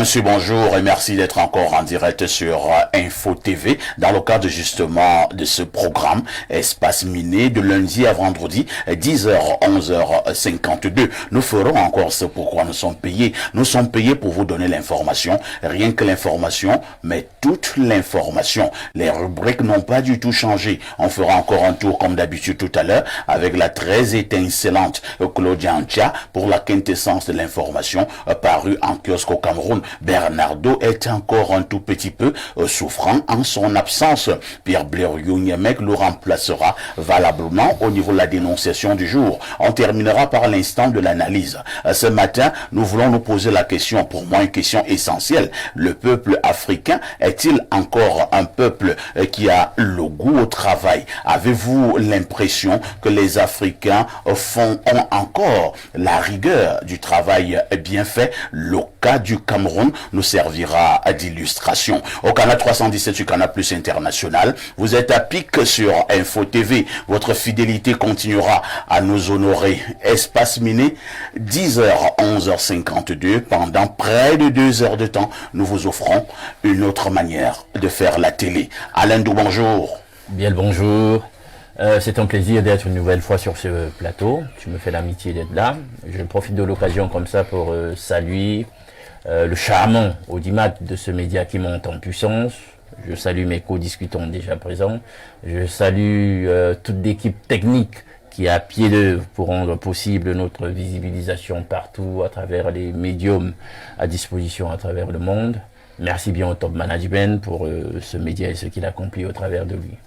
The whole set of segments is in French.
Mesdames, Messieurs, bonjour et merci d'être encore en direct sur Info TV dans le cadre justement de ce programme Espace Miné de lundi à vendredi 10h, 11h52. Nous ferons encore ce pourquoi nous sommes payés. Nous sommes payés pour vous donner l'information, rien que l'information, mais toute l'information. Les rubriques n'ont pas du tout changé. On fera encore un tour comme d'habitude tout à l'heure avec la très étincelante Claudia Antia pour la quintessence de l'information parue en kiosque au Cameroun. Bernardo est encore un tout petit peu souffrant en son absence. Pierre Blériot Niemek le remplacera valablement au niveau de la dénonciation du jour. On terminera par l'instant de l'analyse. Ce matin, nous voulons nous poser la question, pour moi une question essentielle. Le peuple africain est-il encore un peuple qui a le goût au travail? Avez-vous l'impression que les Africains ont encore la rigueur du travail bien fait? Le cas du Cameroun nous servira d'illustration. Au Canal 317 du Canal Plus International, vous êtes à pic sur Info TV. Votre fidélité continuera à nous honorer. Espace Miné, 10h, 11h52. Pendant près de 2 heures de temps, nous vous offrons une autre manière de faire la télé. Alain Dou, bonjour. Bien le bonjour. C'est un plaisir d'être une nouvelle fois sur ce plateau. Tu me fais l'amitié d'être là. Je profite de l'occasion comme ça pour saluer le charmant audimat de ce média qui monte en puissance. Je salue mes co-discutants déjà présents. Je salue toute l'équipe technique qui est à pied d'œuvre pour rendre possible notre visibilisation partout à travers les médiums à disposition à travers le monde. Merci bien au top management pour ce média et ce qu'il accomplit au travers de lui.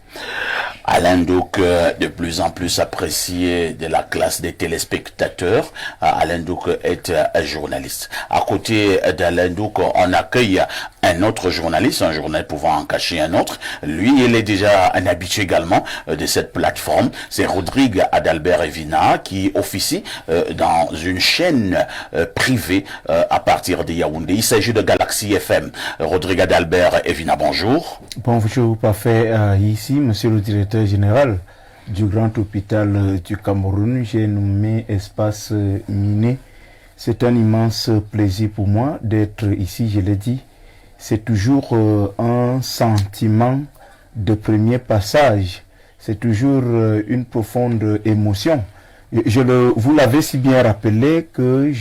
Alain Douk, de plus en plus apprécié de la classe des téléspectateurs. Alain Douk est journaliste. À côté d'Alain Douk, on accueille un autre journaliste, un journal pouvant en cacher un autre. Lui, il est déjà un habitué également de cette plateforme. C'est Rodrigue Adalbert Evina qui officie dans une chaîne privée à partir de Yaoundé. Il s'agit de Galaxy FM. Rodrigue Adalbert Evina, bonjour. Bonjour, parfait. Ici, monsieur le directeur général du grand hôpital du Cameroun, j'ai nommé Espace Miné. C'est un immense plaisir pour moi d'être ici, je l'ai dit. C'est toujours un sentiment de premier passage. C'est toujours une profonde émotion. Vous l'avez si bien rappelé que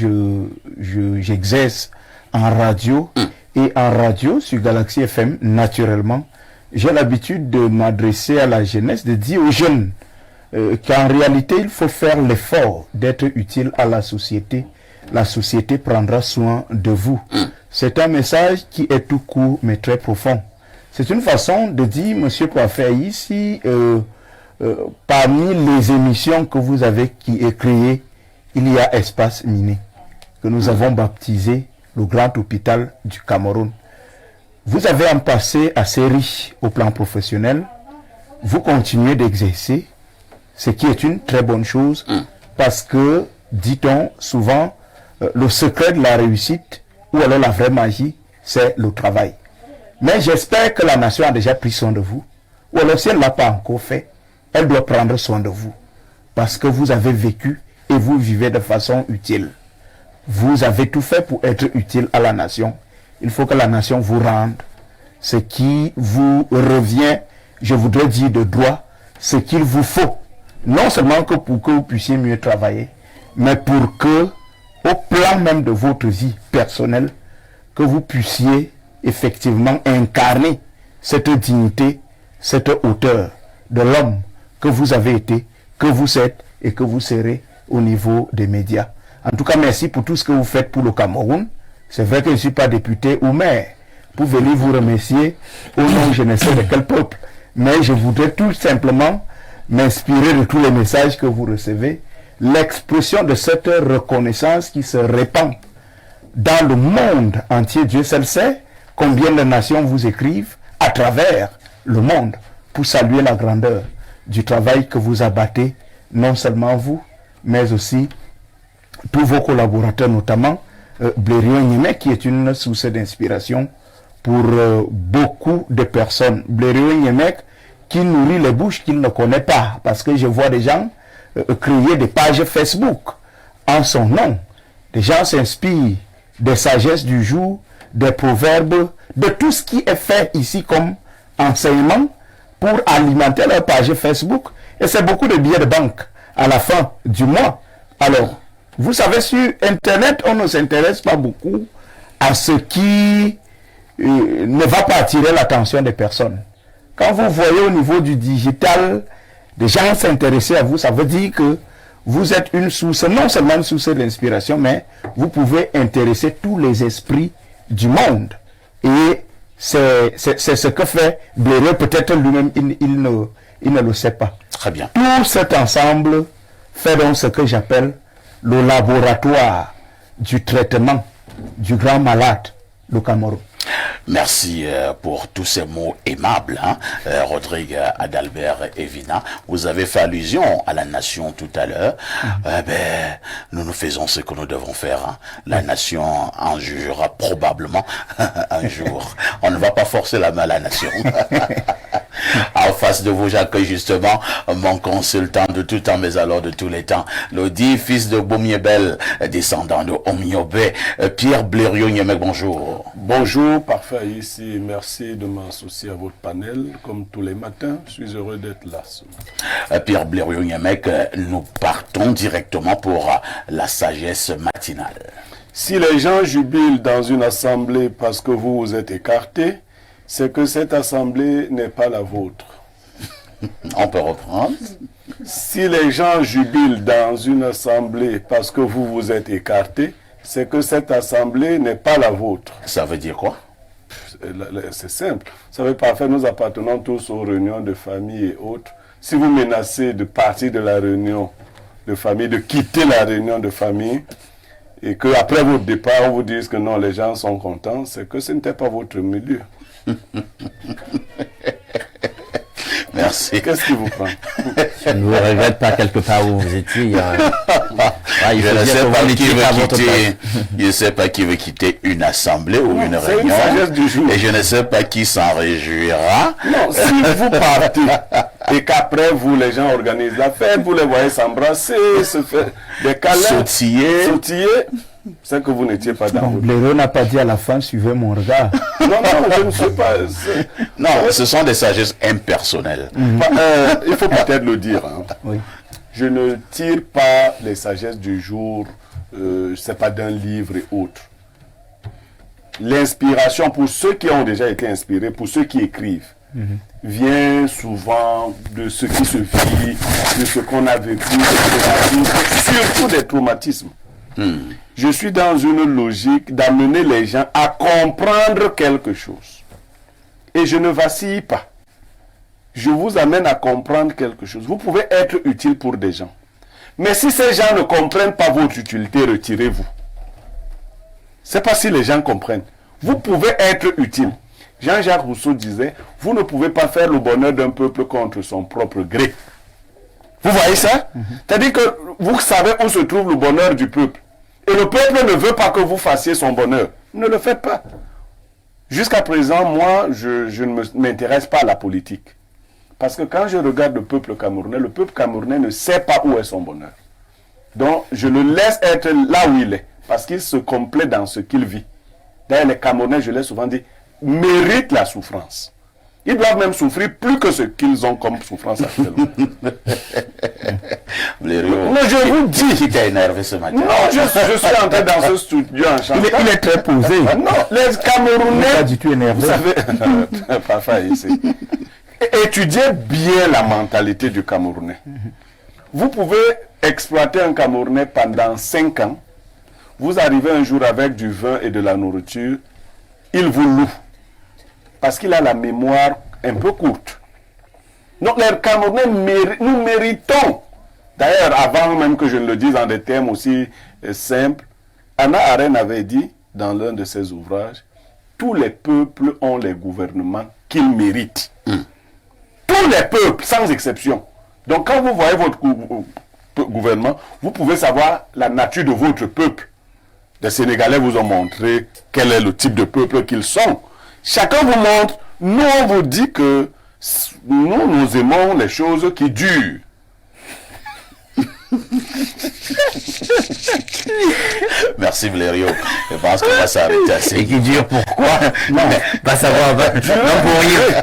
j'exerce en radio et en radio sur Galaxy FM naturellement. J'ai l'habitude de m'adresser à la jeunesse, de dire aux jeunes qu'en réalité, il faut faire l'effort d'être utile à la société. La société prendra soin de vous. C'est un message qui est tout court, mais très profond. C'est une façon de dire, monsieur Poifet, ici, parmi les émissions que vous avez créées, il y a Espace Miné, que nous avons baptisé le grand hôpital du Cameroun. Vous avez un passé assez riche au plan professionnel. Vous continuez d'exercer, ce qui est une très bonne chose, parce que, dit-on souvent, le secret de la réussite, ou alors la vraie magie, c'est le travail. Mais j'espère que la nation a déjà pris soin de vous, ou alors si elle ne l'a pas encore fait, elle doit prendre soin de vous, parce que vous avez vécu et vous vivez de façon utile. Vous avez tout fait pour être utile à la nation. Il faut que la nation vous rende ce qui vous revient, je voudrais dire de droit, ce qu'il vous faut. Non seulement que pour que vous puissiez mieux travailler, mais pour que, au plan même de votre vie personnelle, que vous puissiez effectivement incarner cette dignité, cette hauteur de l'homme que vous avez été, que vous êtes et que vous serez au niveau des médias. En tout cas, merci pour tout ce que vous faites pour le Cameroun. C'est vrai que je ne suis pas député ou maire pour venir vous remercier au nom je ne sais de quel peuple. Mais je voudrais tout simplement m'inspirer de tous les messages que vous recevez, l'expression de cette reconnaissance qui se répand dans le monde entier. Dieu seul sait combien de nations vous écrivent à travers le monde pour saluer la grandeur du travail que vous abattez, non seulement vous, mais aussi tous vos collaborateurs, notamment Blériot Niemek, qui est une source d'inspiration pour beaucoup de personnes. Blériot Niemek qui nourrit les bouches qu'il ne connaît pas, parce que je vois des gens créer des pages Facebook en son nom. Les gens s'inspirent des sagesses du jour, des proverbes, de tout ce qui est fait ici comme enseignement pour alimenter leur page Facebook. Et c'est beaucoup de billets de banque à la fin du mois. Alors, vous savez, sur Internet, on ne s'intéresse pas beaucoup à ce qui ne va pas attirer l'attention des personnes. Quand vous voyez au niveau du digital, des gens s'intéresser à vous, ça veut dire que vous êtes une source, non seulement une source d'inspiration, mais vous pouvez intéresser tous les esprits du monde. Et c'est ce que fait Blériot, peut-être lui-même, il ne le sait pas. Très bien. Tout cet ensemble fait donc ce que j'appelle le laboratoire du traitement du grand malade, le Cameroun. Merci pour tous ces mots aimables, Rodrigue Adalbert Evina. Vous avez fait allusion à la nation tout à l'heure. Nous faisons ce que nous devons faire. Hein. La nation en jugera probablement un jour. On ne va pas forcer la main à la nation. En face de vous, j'accueille justement mon consultant de tout temps, mais alors de tous les temps, le dit fils de Bomiebel, descendant de Omniobé, Pierre Blériot Niemek, bonjour. Bonjour, parfait ici, merci de m'associer à votre panel, comme tous les matins, je suis heureux d'être là. Pierre Blériot Niemek, nous partons directement pour la sagesse matinale. Si les gens jubilent dans une assemblée parce que vous vous êtes écartés, c'est que cette assemblée n'est pas la vôtre. On peut reprendre. Si les gens jubilent dans une assemblée parce que vous vous êtes écartés, c'est que cette assemblée n'est pas la vôtre. Ça veut dire quoi? C'est simple. Ça veut pas faire, nous appartenons tous aux réunions de famille et autres. Si vous menacez de partir de la réunion de famille, de quitter la réunion de famille, et qu'après votre départ, on vous dise que non, les gens sont contents, c'est que ce n'était pas votre milieu. Merci. Qu'est-ce qui vous prend? Je ne vous regrette pas quelque part où vous étiez. Je ne sais pas qui veut quitter une assemblée ou une réunion. Une sagesse du jour. Et je ne sais pas qui s'en réjouira. Non, si vous partez et qu'après vous, les gens organisent la fête, vous les voyez s'embrasser, se faire des câlins, sautiller, c'est que vous n'étiez pas dans votre... Blériot n'a pas dit à la fin, suivez mon regard. Non, je ne sais pas. Non, ce sont des sagesses impersonnelles. Il faut peut-être le dire. Hein. Oui. Je ne tire pas les sagesses du jour, c'est pas d'un livre et autres. L'inspiration, pour ceux qui ont déjà été inspirés, pour ceux qui écrivent, vient souvent de ce qui se vit, de ce qu'on a vécu, surtout des traumatismes. Je suis dans une logique d'amener les gens à comprendre quelque chose. Et je ne vacille pas. Je vous amène à comprendre quelque chose. Vous pouvez être utile pour des gens. Mais si ces gens ne comprennent pas votre utilité, retirez-vous. C'est pas si les gens comprennent. Vous pouvez être utile. Jean-Jacques Rousseau disait, vous ne pouvez pas faire le bonheur d'un peuple contre son propre gré. Vous voyez ça? C'est-à-dire que vous savez où se trouve le bonheur du peuple. Et le peuple ne veut pas que vous fassiez son bonheur. Ne le faites pas. Jusqu'à présent, moi, je ne m'intéresse pas à la politique. Parce que quand je regarde le peuple camerounais ne sait pas où est son bonheur. Donc, je le laisse être là où il est. Parce qu'il se complaît dans ce qu'il vit. D'ailleurs, les Camerounais, je l'ai souvent dit, méritent la souffrance. Ils doivent même souffrir plus que ce qu'ils ont comme souffrance actuellement. Mais je vous dis. Qui t'a énervé ce matin? Non, je suis entré dans ce studio en chantant. Il est très posé. Non, les Camerounais. Pas du tout énervé. Vous savez, parfois ici. Étudiez bien la mentalité du Camerounais. Vous pouvez exploiter un Camerounais pendant 5 ans. Vous arrivez un jour avec du vin et de la nourriture. Il vous loue. Parce qu'il a la mémoire un peu courte. Donc les Camerounais, nous méritons. D'ailleurs, avant même que je ne le dise en des termes aussi simples, Hannah Arendt avait dit dans l'un de ses ouvrages, tous les peuples ont les gouvernements qu'ils méritent. Tous les peuples, sans exception. Donc quand vous voyez votre gouvernement, vous pouvez savoir la nature de votre peuple. Les Sénégalais vous ont montré quel est le type de peuple qu'ils sont. Chacun vous montre, nous on vous dit que nous aimons les choses qui durent. Merci Valerio. Je pense qu'on va s'arrêter assez. Et qui dure pourquoi? Non, pas savoir. Non, pour rien.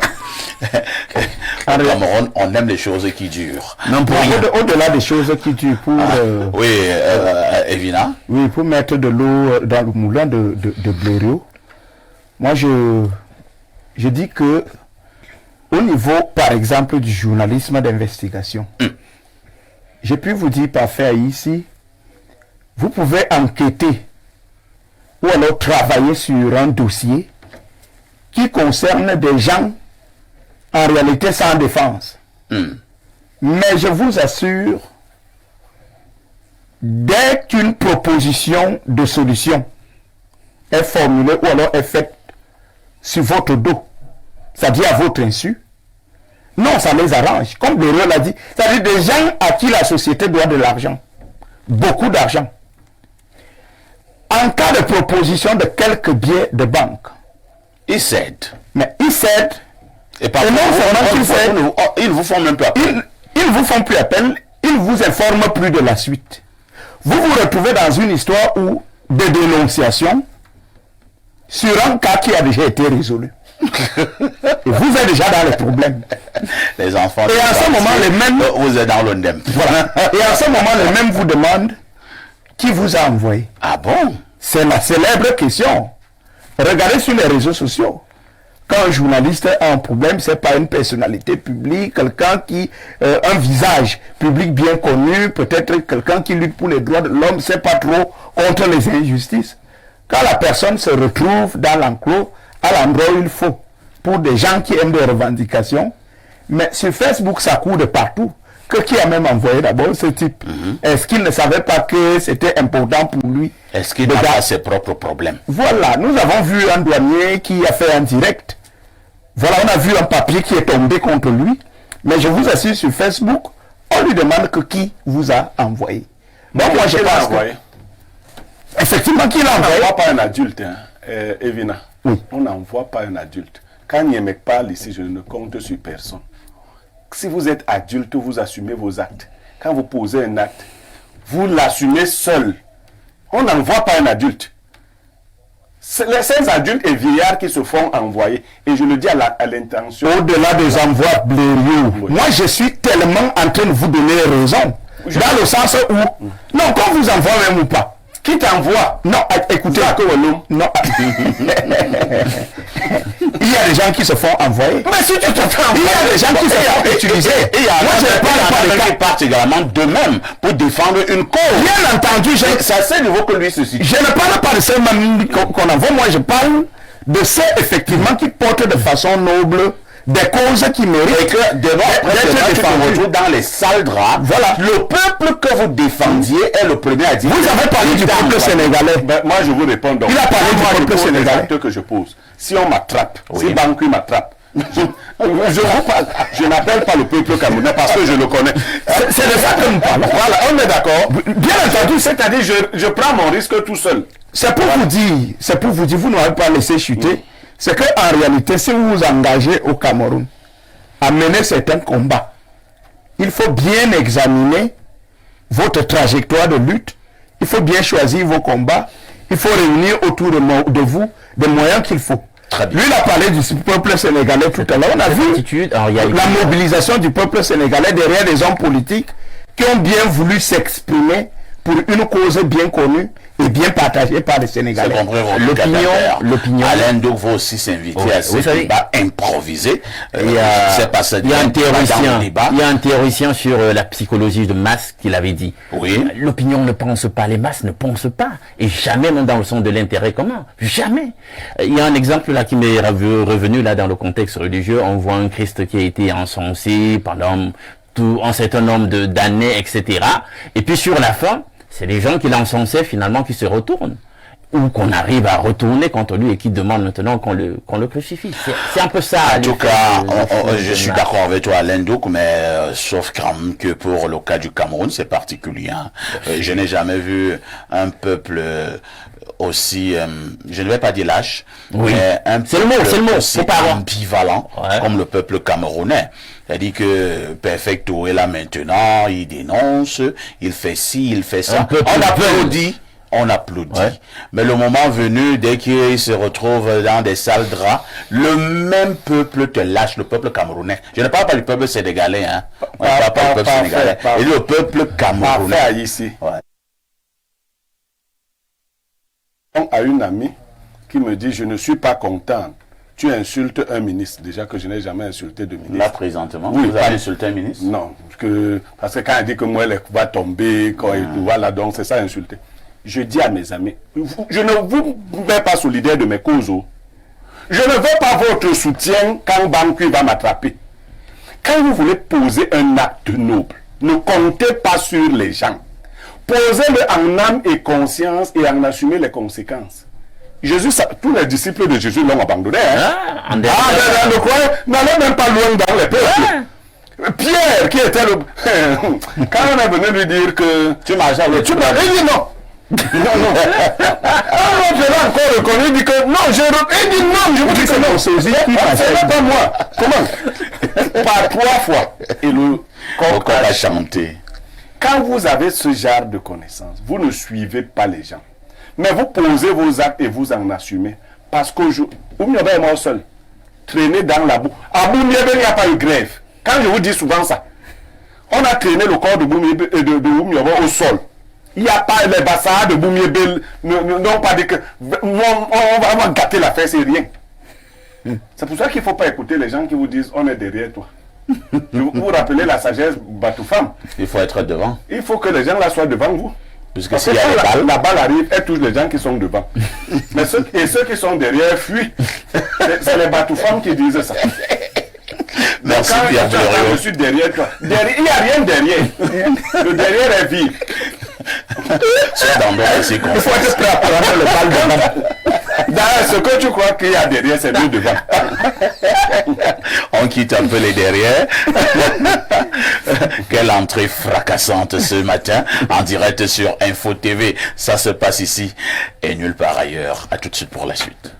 Au Cameroun, on aime les choses qui durent. Non, pour rien. Au-delà des choses qui durent pour... Oui, Evina. Oui, pour mettre de l'eau dans le moulin de Blériot, moi je dis que au niveau, par exemple, du journalisme d'investigation, j'ai pu vous dire par faire ici, vous pouvez enquêter ou alors travailler sur un dossier qui concerne des gens en réalité sans défense. Mais je vous assure, dès qu'une proposition de solution est formulée ou alors est faite sur votre dos, c'est-à-dire à votre insu, non, ça les arrange. Comme Blériot l'a dit, c'est-à-dire des gens à qui la société doit de l'argent, beaucoup d'argent. En cas de proposition de quelques billets de banque, Ils cèdent. mais ils cèdent. Et par Et non seulement qu'ils cèdent, ils vous font même pas appel. ils vous font plus appel, ils vous informent plus de la suite. Vous vous retrouvez dans une histoire où des dénonciations sur un cas qui a déjà été résolu. Et vous êtes déjà dans les problèmes. Les enfants. Et à ce moment, les mêmes... Vous êtes dans l'ONDEM. Voilà. Et à ce moment, les mêmes vous demandent qui vous a envoyé. Ah bon? C'est la célèbre question. Regardez sur les réseaux sociaux. Quand un journaliste a un problème, c'est pas une personnalité publique, quelqu'un qui, un visage public bien connu, peut-être quelqu'un qui lutte pour les droits de l'homme, c'est pas trop contre les injustices. Quand la personne se retrouve dans l'enclos, à l'endroit où il faut, pour des gens qui aiment des revendications, mais sur Facebook, ça court de partout. Que qui a même envoyé d'abord ce type? Est-ce qu'il ne savait pas que c'était important pour lui? Est-ce qu'il n'a pas ses propres problèmes? Voilà, nous avons vu un douanier qui a fait un direct. Voilà, on a vu un papier qui est tombé contre lui. Mais je vous assure, sur Facebook, on lui demande que qui vous a envoyé. Donc moi, je pense envoyé. Effectivement, qui l'a On envoyé? n'envoie pas un adulte, hein, Evina. Oui. On n'envoie pas un adulte. Quand Niemek parle ici, je ne compte sur personne. Si vous êtes adulte, vous assumez vos actes. Quand vous posez un acte, vous l'assumez seul. On n'envoie pas un adulte. C'est les 16 adultes et vieillards qui se font envoyer. Et je le dis à l'intention. Au-delà des envois Blériot, Oui. moi je suis tellement en train de vous donner raison. Dans le sens où, non, qu'on vous envoie même ou pas. Qui t'envoie? Non, écoutez, non. Il y a des gens qui se font envoyer. Mais si tu te fais Il y envoyer, a des gens qui se font utiliser. Et il y a Moi, je parle pas de qui cas. partent également d'eux-mêmes pour défendre une cause. Bien entendu, C'est à ce niveau que lui se situe. je ne parle pas de ceux même qu'on envoie. Moi, je parle de ceux, effectivement, qui portent de façon noble des causes qui méritent Et que devant d'être tu te défendues. retrouves dans les sales draps. Voilà. Le peuple que vous défendiez est le premier à dire. Vous avez parlé du peuple sénégalais. Ben, moi, je vous réponds donc. Il a parlé du Moi, je peuple pose les sénégalais. actes que je pose. Si on m'attrape, Oui. si Banqui m'attrape, je n'appelle pas le peuple camerounais parce que je le connais. C'est de ça que nous parlons. Voilà, on est d'accord. Bien entendu, C'est-à-dire, je prends mon risque tout seul. c'est pour vous dire, vous n'avez pas laissé chuter. C'est qu'en réalité, si vous vous engagez au Cameroun à mener certains combats, il faut bien examiner votre trajectoire de lutte, il faut bien choisir vos combats, il faut réunir autour de vous des moyens qu'il faut. Très bien. Lui, il a parlé du peuple sénégalais tout à l'heure. On a vu Attitude en réalité. la mobilisation du peuple sénégalais derrière des hommes politiques qui ont bien voulu s'exprimer pour une cause bien connue et bien partagée par les C'est Sénégalais. compris votre L'opinion. Alain Douk va aussi s'inviter Oui, à ce vous savez, débat improvisé. Il y a, c'est pas ça. il y a un dans le théoricien, débat. il y a un théoricien sur la psychologie de masse qui l'avait dit. Oui. L'opinion ne pense pas, les masses ne pensent pas. Et jamais même dans le sens de l'intérêt commun. Jamais. Il y a un exemple là qui m'est revenu là dans le contexte religieux. On voit un Christ qui a été encensé pendant un certain nombre d'années, etc. Et puis sur la fin, c'est les gens qui l'encensaient finalement qui se retournent. Ou qu'on arrive à retourner contre lui et qui demande maintenant qu'on le crucifie. C'est un peu ça. En tout cas, je suis d'accord avec toi, Alain Douk, mais sauf quand même que pour le cas du Cameroun, c'est particulier. Hein. Je n'ai jamais vu un peuple aussi, je ne vais pas dire lâche, Oui. mais un C'est le mot, c'est le mot, aussi faut pas avoir. ambivalent, Ouais. comme le peuple camerounais. C'est-à-dire que Perfecto est là maintenant, il dénonce, il fait ci, il fait ça. Un peu On plus applaudit. On applaudit. Ouais. Mais le moment venu, dès qu'il se retrouve dans des sales draps, le même peuple te lâche, le peuple camerounais. Je ne parle pas du peuple sénégalais, hein. On ne parle pas du peuple Parfait, sénégalais. parfait. Et le peuple camerounais. Parfait ici. Ouais. À une amie qui me dit, je ne suis pas content. Tu insultes un ministre. Déjà que je n'ai jamais insulté de ministre. Là, présentement, Oui, vous pas- avez insulté un ministre? Non, parce que quand elle dit que moi, elle va tomber, quand voilà, donc c'est ça insulter. Je dis à mes amis, je ne vous mets pas solidaire de mes causes. Je ne veux pas votre soutien quand Banqui va m'attraper. Quand vous voulez poser un acte noble, ne comptez pas sur les gens. Posez-le en âme et conscience et en assumez les conséquences. Jésus, tous les disciples de Jésus l'ont abandonné. Hein? En Dans le coin, n'allez même pas loin dans les peuples. Pierre, qui était le... Quand on est venu lui dire que... Tu marches avec Tu m'as dit non. Non, non. Alors, je l'ai encore reconnu, il dit que non, il dit non, je vous dis que non. C'est pas moi. Comment? Par 3 fois. Et le Coq coq a a chanté. Quand vous avez ce genre de connaissances, vous ne suivez pas les gens. Mais vous posez vos actes et vous en assumez. Parce qu'aujourd'hui, Oumioba est mort seul. Traîné dans la boue. À Boumioba, il n'y a pas eu grève. Quand je vous dis souvent ça, on a traîné le corps de Oumioba au sol. Il n'y a pas les bassards de Boumioba n'ont pas dit que on va gâter l'affaire, c'est rien. C'est pour ça qu'il ne faut pas écouter les gens qui vous disent on est derrière toi. Vous rappelez la sagesse Batoufam. Il faut être devant. Il faut que les gens là soient devant vous. Puisque Parce s'il que y a des quand balles, la balle arrive, elle touche les gens qui sont devant. Mais ceux qui sont derrière fuient. C'est les Batoufam qui disent ça. merci Quand Pierre je Blériot. suis derrière toi, il n'y a rien derrière. Le derrière est vide. C'est dans d'autres Il circonstances. faut être prêt à prendre le bal devant. D'ailleurs, ce que tu crois qu'il y a derrière, c'est lui devant. On quitte un peu les derrière. Quelle entrée fracassante ce matin en direct sur Info TV. Ça se passe ici et nulle part ailleurs. À tout de suite pour la suite.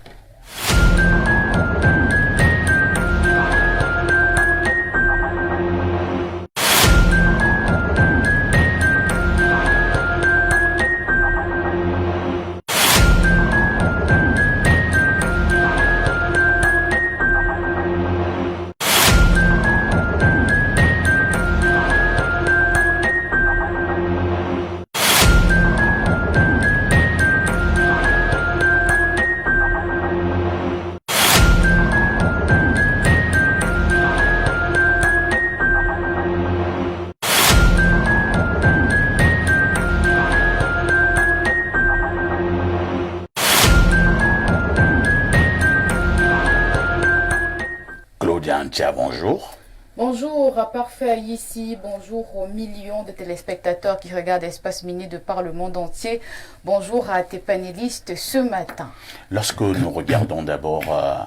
Claudia Antia, bonjour. Bonjour à Parfait ici, bonjour aux millions de téléspectateurs qui regardent Espace Mini de par le monde entier. Bonjour à tes panélistes ce matin. Lorsque nous regardons d'abord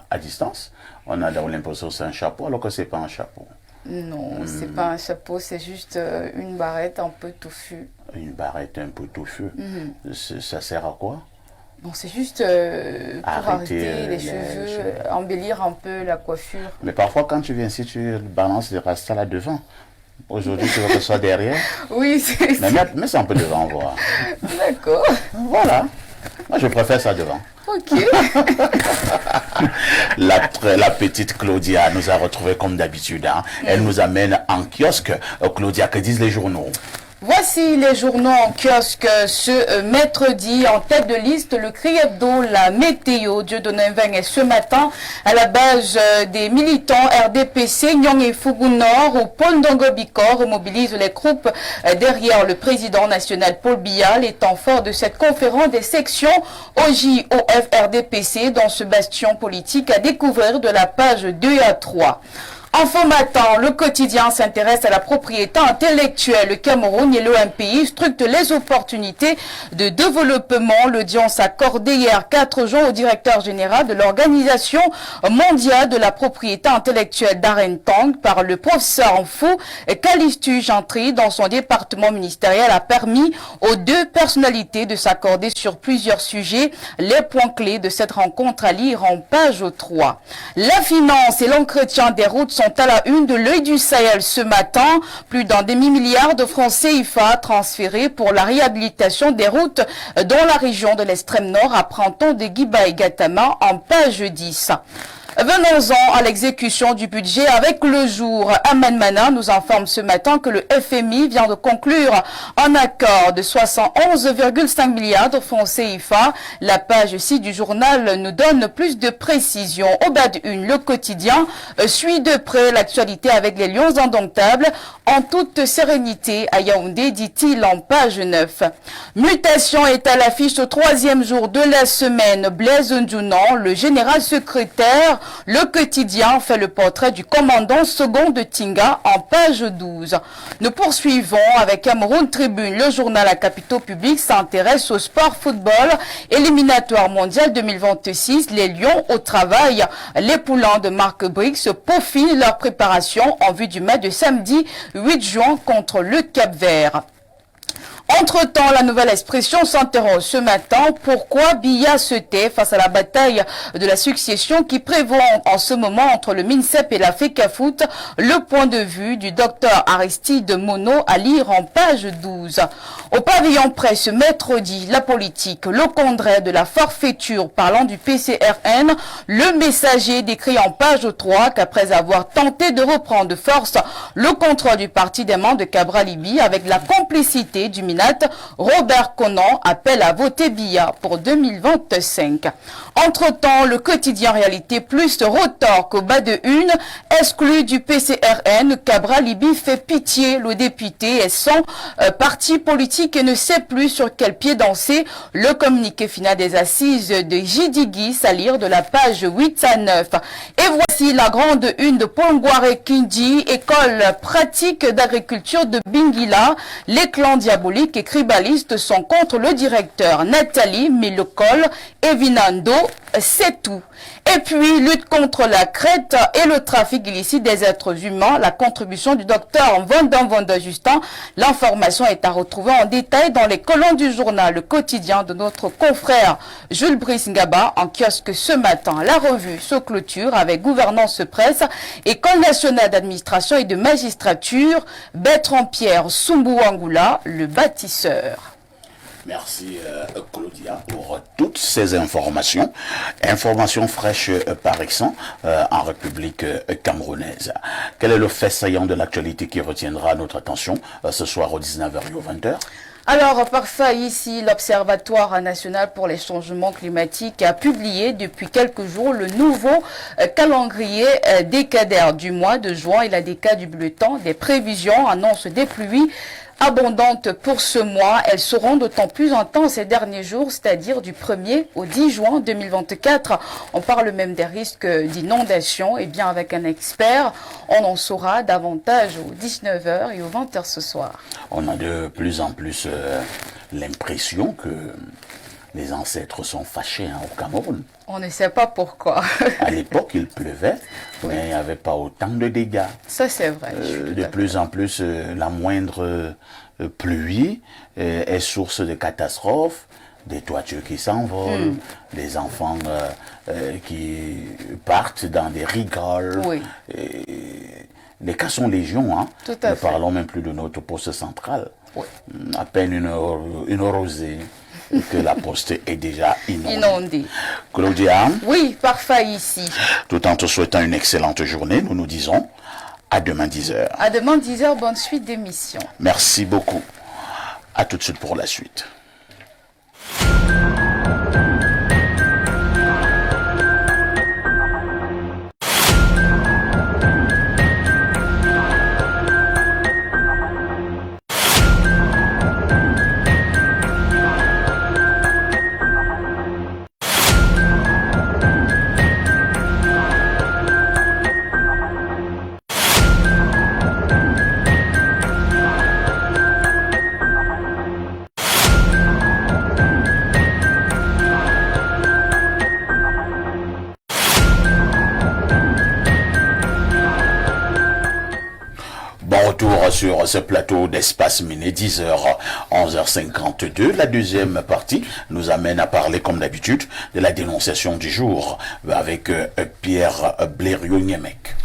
à distance, on a l'impression que c'est un chapeau alors que c'est pas un chapeau. Non, c'est pas un chapeau, c'est juste une barrette un peu touffue. Une barrette un peu touffue. Ça sert à quoi? Bon, c'est juste pour Arrêter, arrêter les cheveux, embellir un peu la coiffure. Mais parfois, quand tu viens ici, tu balances le rasta là devant. Aujourd'hui, tu veux que ce soit derrière. Oui, c'est Mais c'est un peu devant, voir. d'accord. Voilà. Moi, je préfère ça devant. Ok. La petite Claudia nous a retrouvés comme d'habitude. Hein. Elle nous amène en kiosque. Claudia, que disent les journaux? Voici les journaux en kiosque ce mercredi. En tête de liste, le cri hebdo, la météo. Dieudonné Mveng est ce matin à la base des militants RDPC, Nyong et Fougou Nord, au Pondongo Bikor, mobilise les troupes derrière le président national Paul Biya, les temps forts de cette conférence des sections OJOF RDPC dans ce bastion politique à découvrir de la page 2 à 3. Info Matin, le quotidien s'intéresse à la propriété intellectuelle. Le Cameroun et l'OMPI structurent les opportunités de développement. L'audience accordée hier 4 jours au directeur général de l'Organisation mondiale de la propriété intellectuelle d'Arentang par le professeur Mfou Kalistu Gentry dans son département ministériel a permis aux deux personnalités de s'accorder sur plusieurs sujets. Les points clés de cette rencontre à lire en page 3. La finance et l'entretien des routes sont à la une de l'œil du Sahel ce matin. Plus d'un demi-milliard de francs CFA transférés pour la réhabilitation des routes dans la région de l'extrême nord à printemps de Guiba et Gatama en page 10. Venons-en à l'exécution du budget avec le jour. Amen Mana nous informe ce matin que le FMI vient de conclure un accord de 71,5 milliards de francs CFA. La page 6 du journal nous donne plus de précisions. Au bas de une, le quotidien suit de près l'actualité avec les lions indomptables en toute sérénité à Yaoundé, dit-il en page 9. Mutation est à l'affiche au 3e jour de la semaine. Blaise Ndjounan, le général secrétaire, le quotidien fait le portrait du commandant second de Tinga en page 12. Nous poursuivons avec Cameroun Tribune. Le journal à capitaux publics s'intéresse au sport football éliminatoire mondial 2026. Les Lions au travail. Les poulains de Marc Brix peaufinent leur préparation en vue du match de samedi 8 juin contre le Cap-Vert. Entre-temps, la nouvelle expression s'interroge ce matin. Pourquoi Biya se tait face à la bataille de la succession qui prévaut en ce moment entre le MINSEP et la FECAFOOT? Le point de vue du docteur Aristide Mono à lire en page 12. Au pavillon presse mercredi, la politique, le congrès de la forfaiture parlant du PCRN, le messager décrit en page 3 qu'après avoir tenté de reprendre de force le contrôle du parti des membres de Cabral Libi avec la complicité du Minat, Robert Conan appelle à voter Biya pour 2025. Entre-temps, le quotidien Réalité Plus retorque au bas de une, exclu du PCRN, Cabral Libi fait pitié. Le député est sans parti politique et ne sait plus sur quel pied danser. Le communiqué final des assises de Jidigui à lire de la page 8 à 9. Et voici la grande une de Pongware Kindi, école pratique d'agriculture de Bingila. Les clans diaboliques et tribalistes sont contre le directeur Nathalie Milokol et Vinando, c'est tout. Et puis, lutte contre la crête et le trafic illicite des êtres humains, la contribution du docteur Vanda Justin. L'information est à retrouver en détail dans les colonnes du journal Le Quotidien de notre confrère Jules Brice Ngaba en kiosque ce matin. La revue se clôture avec Gouvernance Presse, École nationale d'administration et de magistrature, Bertrand-Pierre Sumbu-Angula, le bâtisseur. Merci Claudia pour toutes ces informations. Informations fraîches par exemple en République camerounaise. Quel est le fait saillant de l'actualité qui retiendra notre attention ce soir au 19h et au 20h? Alors, parfois ici, l'Observatoire national pour les changements climatiques a publié depuis quelques jours le nouveau calendrier décadaire du mois de juin et la décade du bulletin. Des prévisions annoncent des pluies abondantes pour ce mois. Elles seront d'autant plus intenses ces derniers jours, c'est-à-dire du 1er au 10 juin 2024. On parle même des risques d'inondation. Et bien, avec un expert, on en saura davantage aux 19h et aux 20h ce soir. On a de plus en plus l'impression que les ancêtres sont fâchés au Cameroun. On ne sait pas pourquoi. À l'époque, il pleuvait, mais il n'y avait pas autant de dégâts. Ça, c'est vrai. De plus en plus, la moindre pluie est source de catastrophes, des toitures qui s'envolent, des enfants qui partent dans des rigoles. Oui. Les cas sont légion, hein. Tout à Ne fait. parlons même plus de notre poste centrale. Oui. À peine une rosée et que la poste est déjà inondée. Claudia, Oui, parfait ici. tout en te souhaitant une excellente journée, nous nous disons à demain 10h. À demain 10h, bonne suite d'émission. Merci beaucoup. À tout de suite pour la suite. sur ce plateau d'Espace Miné, 10h, 11h52. La deuxième partie nous amène à parler, comme d'habitude, de la dénonciation du jour avec Pierre Blériot-Niemek.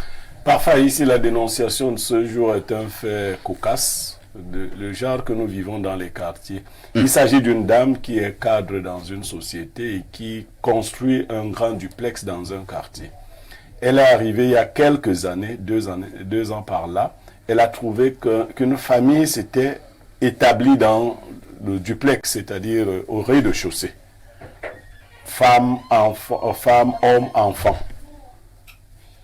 Parfois, ici, la dénonciation de ce jour est un fait cocasse, le genre que nous vivons dans les quartiers. Il s'agit d'une dame qui est cadre dans une société et qui construit un grand duplex dans un quartier. Elle est arrivée il y a quelques années, 2 ans par là. Elle a trouvé qu'une famille s'était établie dans le duplex, c'est-à-dire au rez-de-chaussée. Femme, homme, enfant.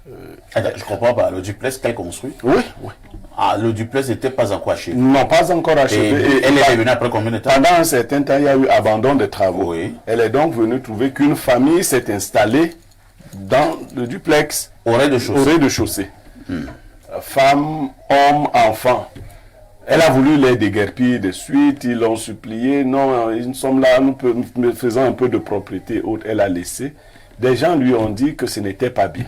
Je comprends pas, le duplex qu'elle construit? Oui, oui. Ah, le duplex n'était pas encore achevé. Non, pas encore achevé. Et elle est venue après combien de temps? Pendant un certain temps, il y a eu abandon des travaux. Oui. Elle est donc venue trouver qu'une famille s'est installée dans le duplex. Au rez-de-chaussée. Au rez-de-chaussée. Femme, homme, enfant. Elle a voulu les déguerpir de suite, ils l'ont supplié. Non, nous sommes là, nous faisons un peu de propriété haute. Elle a laissé. Des gens lui ont dit que ce n'était pas bien.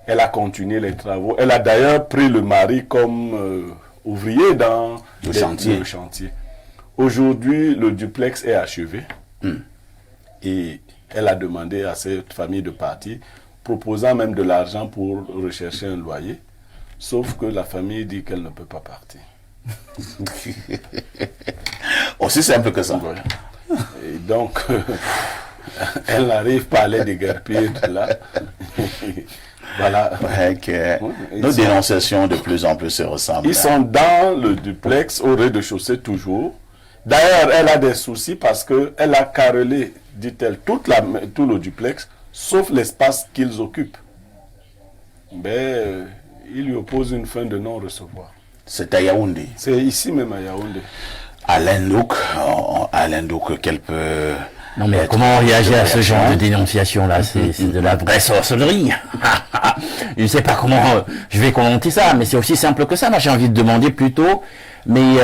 Elle a continué les travaux. Elle a d'ailleurs pris le mari comme ouvrier dans le chantier. Aujourd'hui, le duplex est achevé. Et elle a demandé à cette famille de partir, proposant même de l'argent pour rechercher un loyer. Sauf que la famille dit qu'elle ne peut pas partir. Aussi simple que ça. Voilà. Et donc, elle n'arrive pas à les déguerpir de là. Voilà. Nos dénonciations de plus en plus se ressemblent. Ils sont dans le duplex au rez-de-chaussée toujours. D'ailleurs, elle a des soucis parce qu'elle a carrelé, dit-elle, tout le duplex, sauf l'espace qu'ils occupent. Mais il lui oppose une fin de non-recevoir. C'est à Yaoundé. C'est ici même à Yaoundé. Alain Douk, qu'elle peut... Non mais comment réagir à ce genre de dénonciation là? C'est de la vraie sorcellerie. Je ne sais pas comment je vais commenter ça, mais c'est aussi simple que ça. Moi j'ai envie de demander plutôt, mais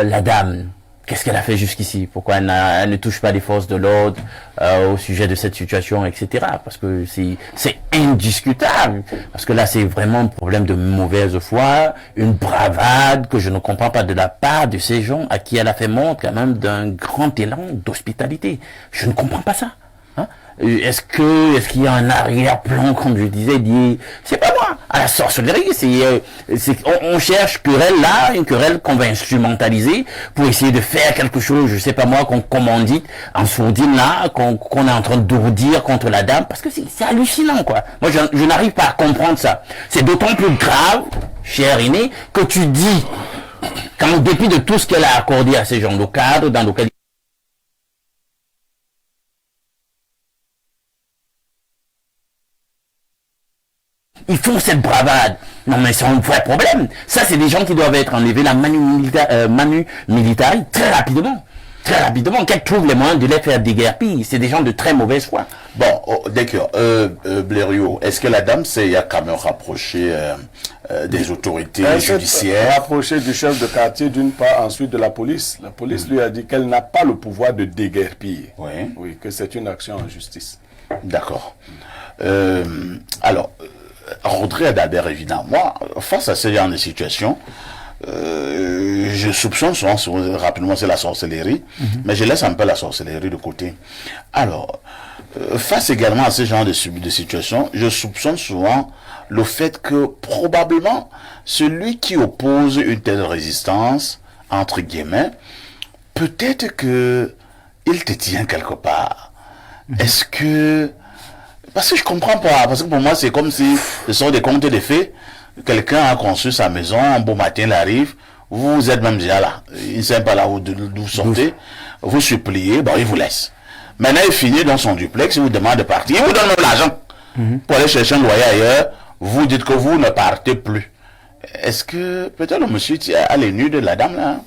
la dame, qu'est-ce qu'elle a fait jusqu'ici? Pourquoi elle ne touche pas les forces de l'ordre au sujet de cette situation, etc. Parce que c'est indiscutable. Parce que là, c'est vraiment un problème de mauvaise foi, une bravade que je ne comprends pas de la part de ces gens à qui elle a fait montre quand même d'un grand élan d'hospitalité. Je ne comprends pas ça. Hein? Est-ce qu'il y a un arrière-plan, comme je disais, c'est pas moi, à la sorcellerie, on cherche querelle là, une querelle qu'on va instrumentaliser pour essayer de faire quelque chose, je sais pas moi, qu'on commandite en sourdine là, qu'on est en train d'ourdir contre la dame, parce que c'est hallucinant quoi. Moi je n'arrive pas à comprendre ça. C'est d'autant plus grave, cher Iné, que tu dis qu'en dépit de tout ce qu'elle a accordé à ces gens, le cadre dans lequel ils font cette bravade. Non mais c'est un vrai problème. Ça c'est des gens qui doivent être enlevés la manu militari très rapidement. Très rapidement, qu'elles trouvent les moyens de les faire déguerpir. C'est des gens de très mauvaise foi. Bon, d'accord. Blériot, est-ce que la dame s'est quand même rapprochée des autorités judiciaires? Rapprochée du chef de quartier d'une part, ensuite de la police. La police lui a dit qu'elle n'a pas le pouvoir de déguerpir. Oui. Oui, que c'est une action en justice. D'accord. Alors, Rodrigue Adaber, évidemment, moi, face à ce genre de situation, je soupçonne souvent, rapidement, c'est la sorcellerie, mais je laisse un peu la sorcellerie de côté. Alors, face également à ce genre de situation, je soupçonne souvent le fait que probablement celui qui oppose une telle résistance, entre guillemets, peut-être que il te tient quelque part. Est-ce que... Parce que je comprends pas, parce que pour moi c'est comme si ce sont des contes de fées. Quelqu'un a construit sa maison, un beau matin il arrive, vous êtes même déjà là, il ne sait pas là où vous sortez, vous suppliez, bon il vous laisse. Maintenant il finit dans son duplex, il vous demande de partir, il vous donne l'argent pour aller chercher un loyer ailleurs, vous dites que vous ne partez plus. Est-ce que peut-être le monsieur a les nus de la dame là?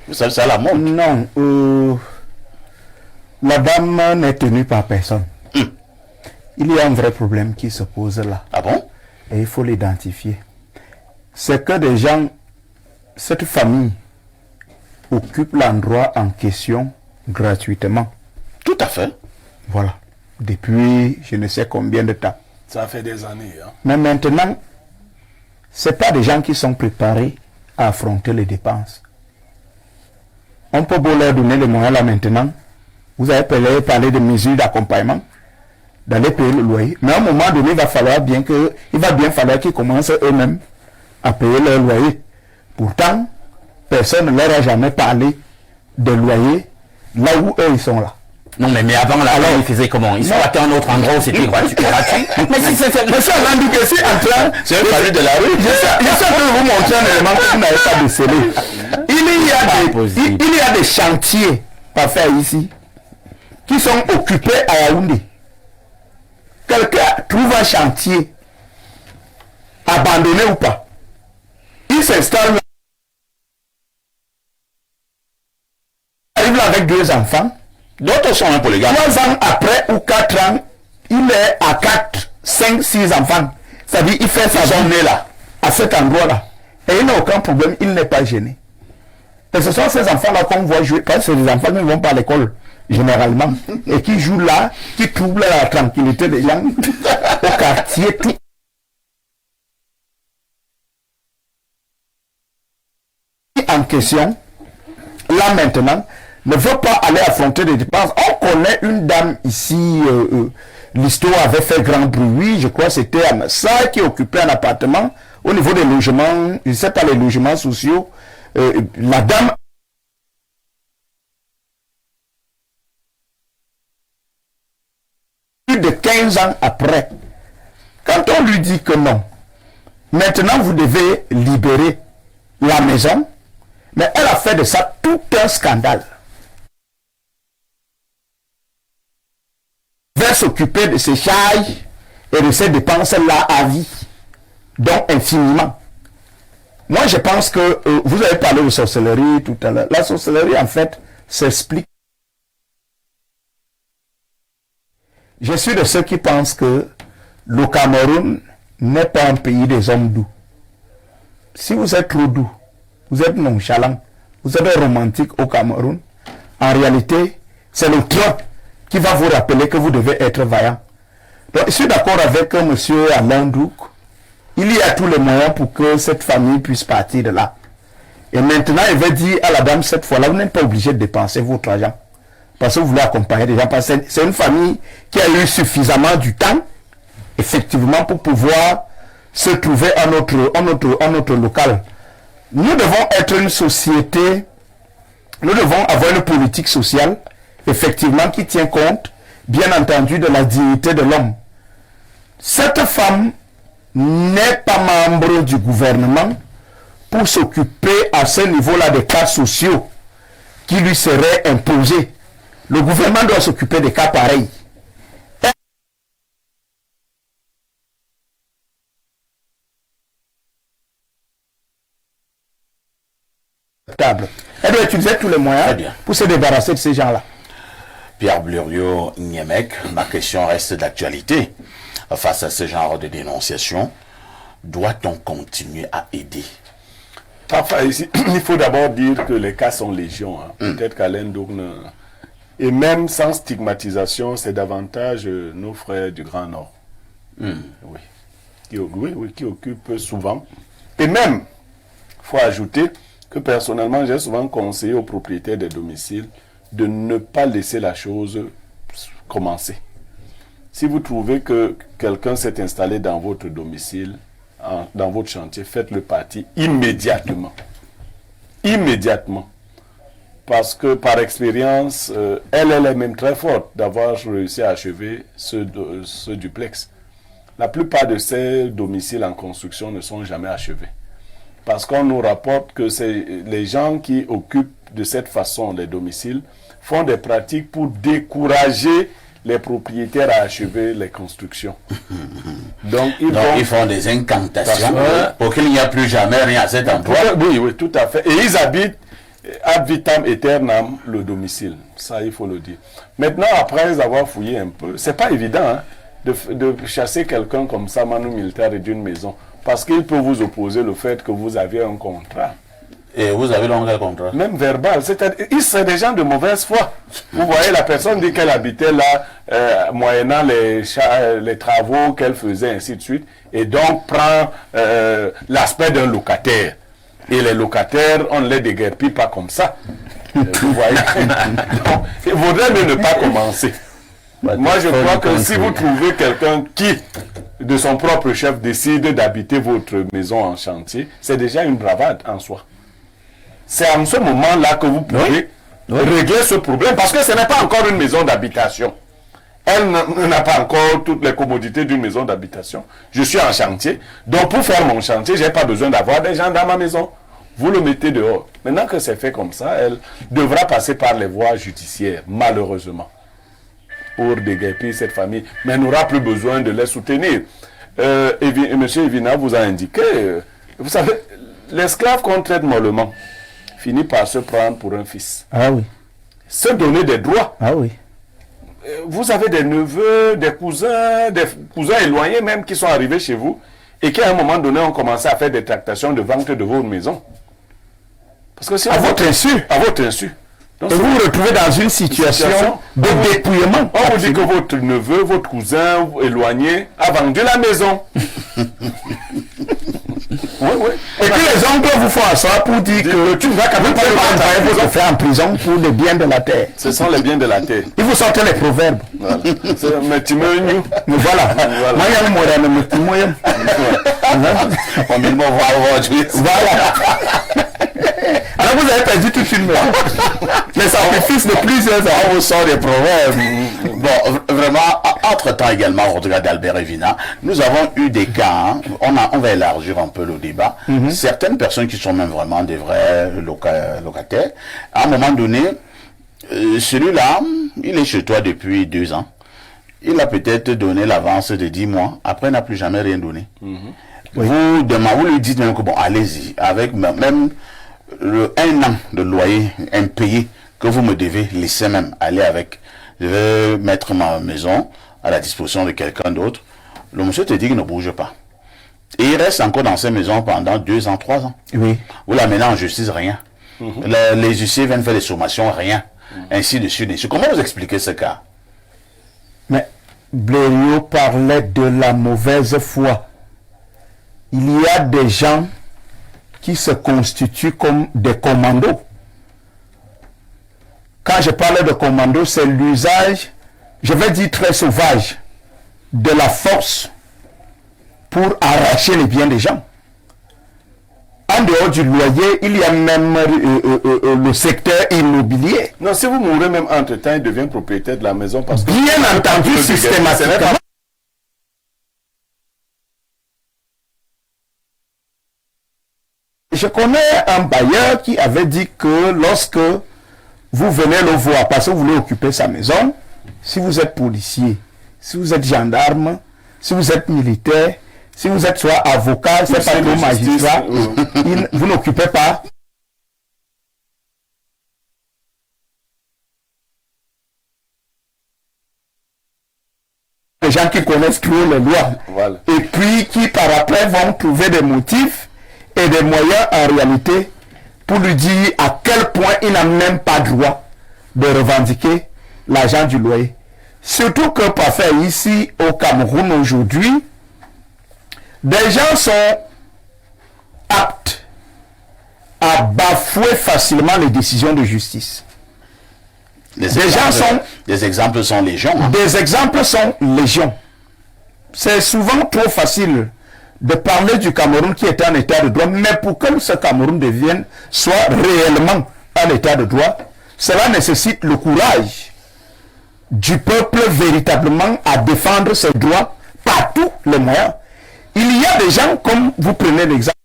Vous savez ça la montre? Non, la dame n'est tenue par personne. Il y a un vrai problème qui se pose là. Ah bon? Et il faut l'identifier. C'est que des gens, cette famille, occupe l'endroit en question gratuitement. Tout à fait. Voilà. Depuis je ne sais combien de temps. Ça fait des années. Hein. Mais maintenant, ce n'est pas des gens qui sont préparés à affronter les dépenses. On peut beau leur donner les moyens là maintenant. Vous avez parlé de mesures d'accompagnement, d'aller payer le loyer. Mais à un moment donné, il va bien falloir qu'ils commencent eux-mêmes à payer leur loyer. Pourtant, personne ne leur a jamais parlé de loyer là où eux ils sont là. Non, mais avant, là, ils faisaient comment? Ils sont à un autre endroit où c'était gratuit. Mais si c'est monsieur Alandou que c'est en train, C'est un palais de la rue. je sais que vous montrer un élément que vous n'avez pas décelé. Il y a des chantiers à faire ici qui sont occupés à Yaoundé. Quelqu'un trouve un chantier abandonné ou pas, il s'installe là, il arrive là avec 2 enfants. D'autres sont un polygame. 3 ans après ou 4 ans, il est à 4, 5, 6 enfants. C'est-à-dire il fait sa journée là, à cet endroit-là. Et il n'a aucun problème, il n'est pas gêné. Et ce sont ces enfants-là qu'on voit jouer, parce que c'est des enfants qui ne vont pas à l'école, généralement, et qui jouent là, qui troublent la tranquillité des gens au quartier, tout. En question, là maintenant, ne veut pas aller affronter des dépenses. On connaît une dame ici, l'histoire avait fait grand bruit, je crois que c'était à Massa, qui occupait un appartement au niveau des logements, je ne sais pas, les logements sociaux. La dame plus de 15 ans après, quand on lui dit que non, maintenant vous devez libérer la maison, mais elle a fait de ça tout un scandale. Elle va s'occuper de ses charges et de ses dépenses-là à vie, donc infiniment. Moi, je pense que vous avez parlé de sorcellerie tout à l'heure. La sorcellerie, en fait, s'explique. Je suis de ceux qui pensent que le Cameroun n'est pas un pays des hommes doux. Si vous êtes trop doux, vous êtes nonchalant, vous êtes romantique au Cameroun, en réalité, c'est le train qui va vous rappeler que vous devez être vaillant. Donc, je suis d'accord avec M. Alain Douk. Il y a tous les moyens pour que cette famille puisse partir de là. Et maintenant, il veut dire à la dame, cette fois-là, vous n'êtes pas obligé de dépenser votre argent. Parce que vous voulez accompagner des gens. Parce que c'est une famille qui a eu suffisamment du temps, effectivement, pour pouvoir se trouver un autre local. Nous devons être une société, nous devons avoir une politique sociale, effectivement, qui tient compte, bien entendu, de la dignité de l'homme. Cette femme n'est pas membre du gouvernement pour s'occuper à ce niveau-là des cas sociaux qui lui seraient imposés. Le gouvernement doit s'occuper des cas pareils. Elle doit utiliser tous les moyens pour se débarrasser de ces gens-là. Pierre Bluriot Niemek, ma question reste d'actualité. Face à ce genre de dénonciation, doit-on continuer à aider? Parfois, ici, il faut d'abord dire que les cas sont légion. Hein. Peut-être qu'Alain Dourne... Et même sans stigmatisation, c'est davantage nos frères du Grand Nord. Oui. Qui occupent souvent. Et même, il faut ajouter que personnellement, j'ai souvent conseillé aux propriétaires des domiciles de ne pas laisser la chose commencer. Si vous trouvez que quelqu'un s'est installé dans votre domicile, dans votre chantier, faites-le partir immédiatement. Immédiatement. Parce que par expérience, elle est même très forte d'avoir réussi à achever ce duplex. La plupart de ces domiciles en construction ne sont jamais achevés. Parce qu'on nous rapporte que les gens qui occupent de cette façon les domiciles font des pratiques pour décourager les propriétaires à achever les constructions. Donc, ils font des incantations pour qu'il n'y ait plus jamais rien à cet endroit. Oui, tout à fait. Et ils habitent ad vitam aeternam le domicile. Ça, il faut le dire. Maintenant, après avoir fouillé un peu, c'est pas évident hein, de chasser quelqu'un comme ça, manu militaire, d'une maison. Parce qu'il peut vous opposer le fait que vous aviez un contrat. Et vous avez donc quel contrat? Même verbal. C'est des gens de mauvaise foi. Vous voyez, la personne dit qu'elle habitait là, moyennant les travaux qu'elle faisait, ainsi de suite, et donc prend l'aspect d'un locataire. Et les locataires, on ne les déguerpit pas comme ça. Vous voyez. Donc, il vaudrait mieux ne pas commencer. Moi, je crois que si vous trouvez quelqu'un qui, de son propre chef, décide d'habiter votre maison en chantier, c'est déjà une bravade en soi. C'est en ce moment-là que vous pouvez régler ce problème, parce que ce n'est pas encore une maison d'habitation. Elle n'a pas encore toutes les commodités d'une maison d'habitation. Je suis en chantier, donc pour faire mon chantier, je n'ai pas besoin d'avoir des gens dans ma maison. Vous le mettez dehors. Maintenant que c'est fait comme ça, elle devra passer par les voies judiciaires, malheureusement, pour déguerpir cette famille. Mais elle n'aura plus besoin de les soutenir. Monsieur Evina vous a indiqué, vous savez, l'esclave qu'on traite mollement finit par se prendre pour un fils. Ah oui. Se donner des droits. Ah oui. Vous avez des neveux, des cousins éloignés même qui sont arrivés chez vous et qui à un moment donné ont commencé à faire des tractations de vente de votre maison. Parce que c'est à votre insu. À votre insu. Donc, et vous vous retrouvez dans une situation de dépouillement. On vous dit que votre neveu, votre cousin éloigné a vendu la maison. Oui, oui. Et puis les oncles vous font ça pour dire que tu ne vas quand même pas envoyer votre frère en prison pour les biens de la terre. Ce sont les biens de la terre. Il vous sortez les proverbes. Voilà. Mais tu me nues. Mais voilà. Voilà. Alors vous avez perdu toute une maison. Les sacrifices de plusieurs ans. On vous sort des proverbes. Bon, vraiment, entre-temps également, au regard d'Albert Evina, nous avons eu des cas, hein, on va élargir un peu le débat. Certaines personnes qui sont même vraiment des vrais locataires, à un moment donné, celui-là, il est chez toi depuis 2 ans. Il a peut-être donné l'avance de 10 mois, après il n'a plus jamais rien donné. Vous lui dites même que bon, allez-y, avec même le 1 an de loyer impayé que vous me devez, laissez même aller avec. Je vais mettre ma maison à la disposition de quelqu'un d'autre. Le monsieur te dit qu'il ne bouge pas. Et il reste encore dans cette maison pendant 2 ans, 3 ans. Oui. Vous l'amenez en justice, rien. Les huissiers viennent faire des sommations, rien. Ainsi de suite, ainsi. Comment vous expliquez ce cas? Mais Blériot parlait de la mauvaise foi. Il y a des gens qui se constituent comme des commandos. Quand je parle de commando, c'est l'usage, je vais dire très sauvage, de la force pour arracher les biens des gens. En dehors du loyer, il y a même le secteur immobilier. Non, si vous mourrez même entre-temps, il devient propriétaire de la maison parce que... Bien entendu, systématiquement. Je connais un bailleur qui avait dit que lorsque vous venez le voir parce que vous voulez occuper sa maison, si vous êtes policier, si vous êtes gendarme, si vous êtes militaire, si vous êtes soit avocat, c'est pas que magistrat, vous n'occupez pas. Les gens qui connaissent trop les lois. Voilà. Et puis qui par après vont trouver des motifs et des moyens en réalité pour lui dire à quel point il n'a même pas droit de revendiquer l'argent du loyer. Surtout que parfois ici au Cameroun aujourd'hui, des gens sont aptes à bafouer facilement les décisions de justice. Les exemples sont légion. Hein. Des exemples sont légion. C'est souvent trop facile de parler du Cameroun qui est un état de droit, mais pour que ce Cameroun soit réellement un état de droit, cela nécessite le courage du peuple véritablement à défendre ses droits par tous les moyens. Il y a des gens, comme vous prenez l'exemple,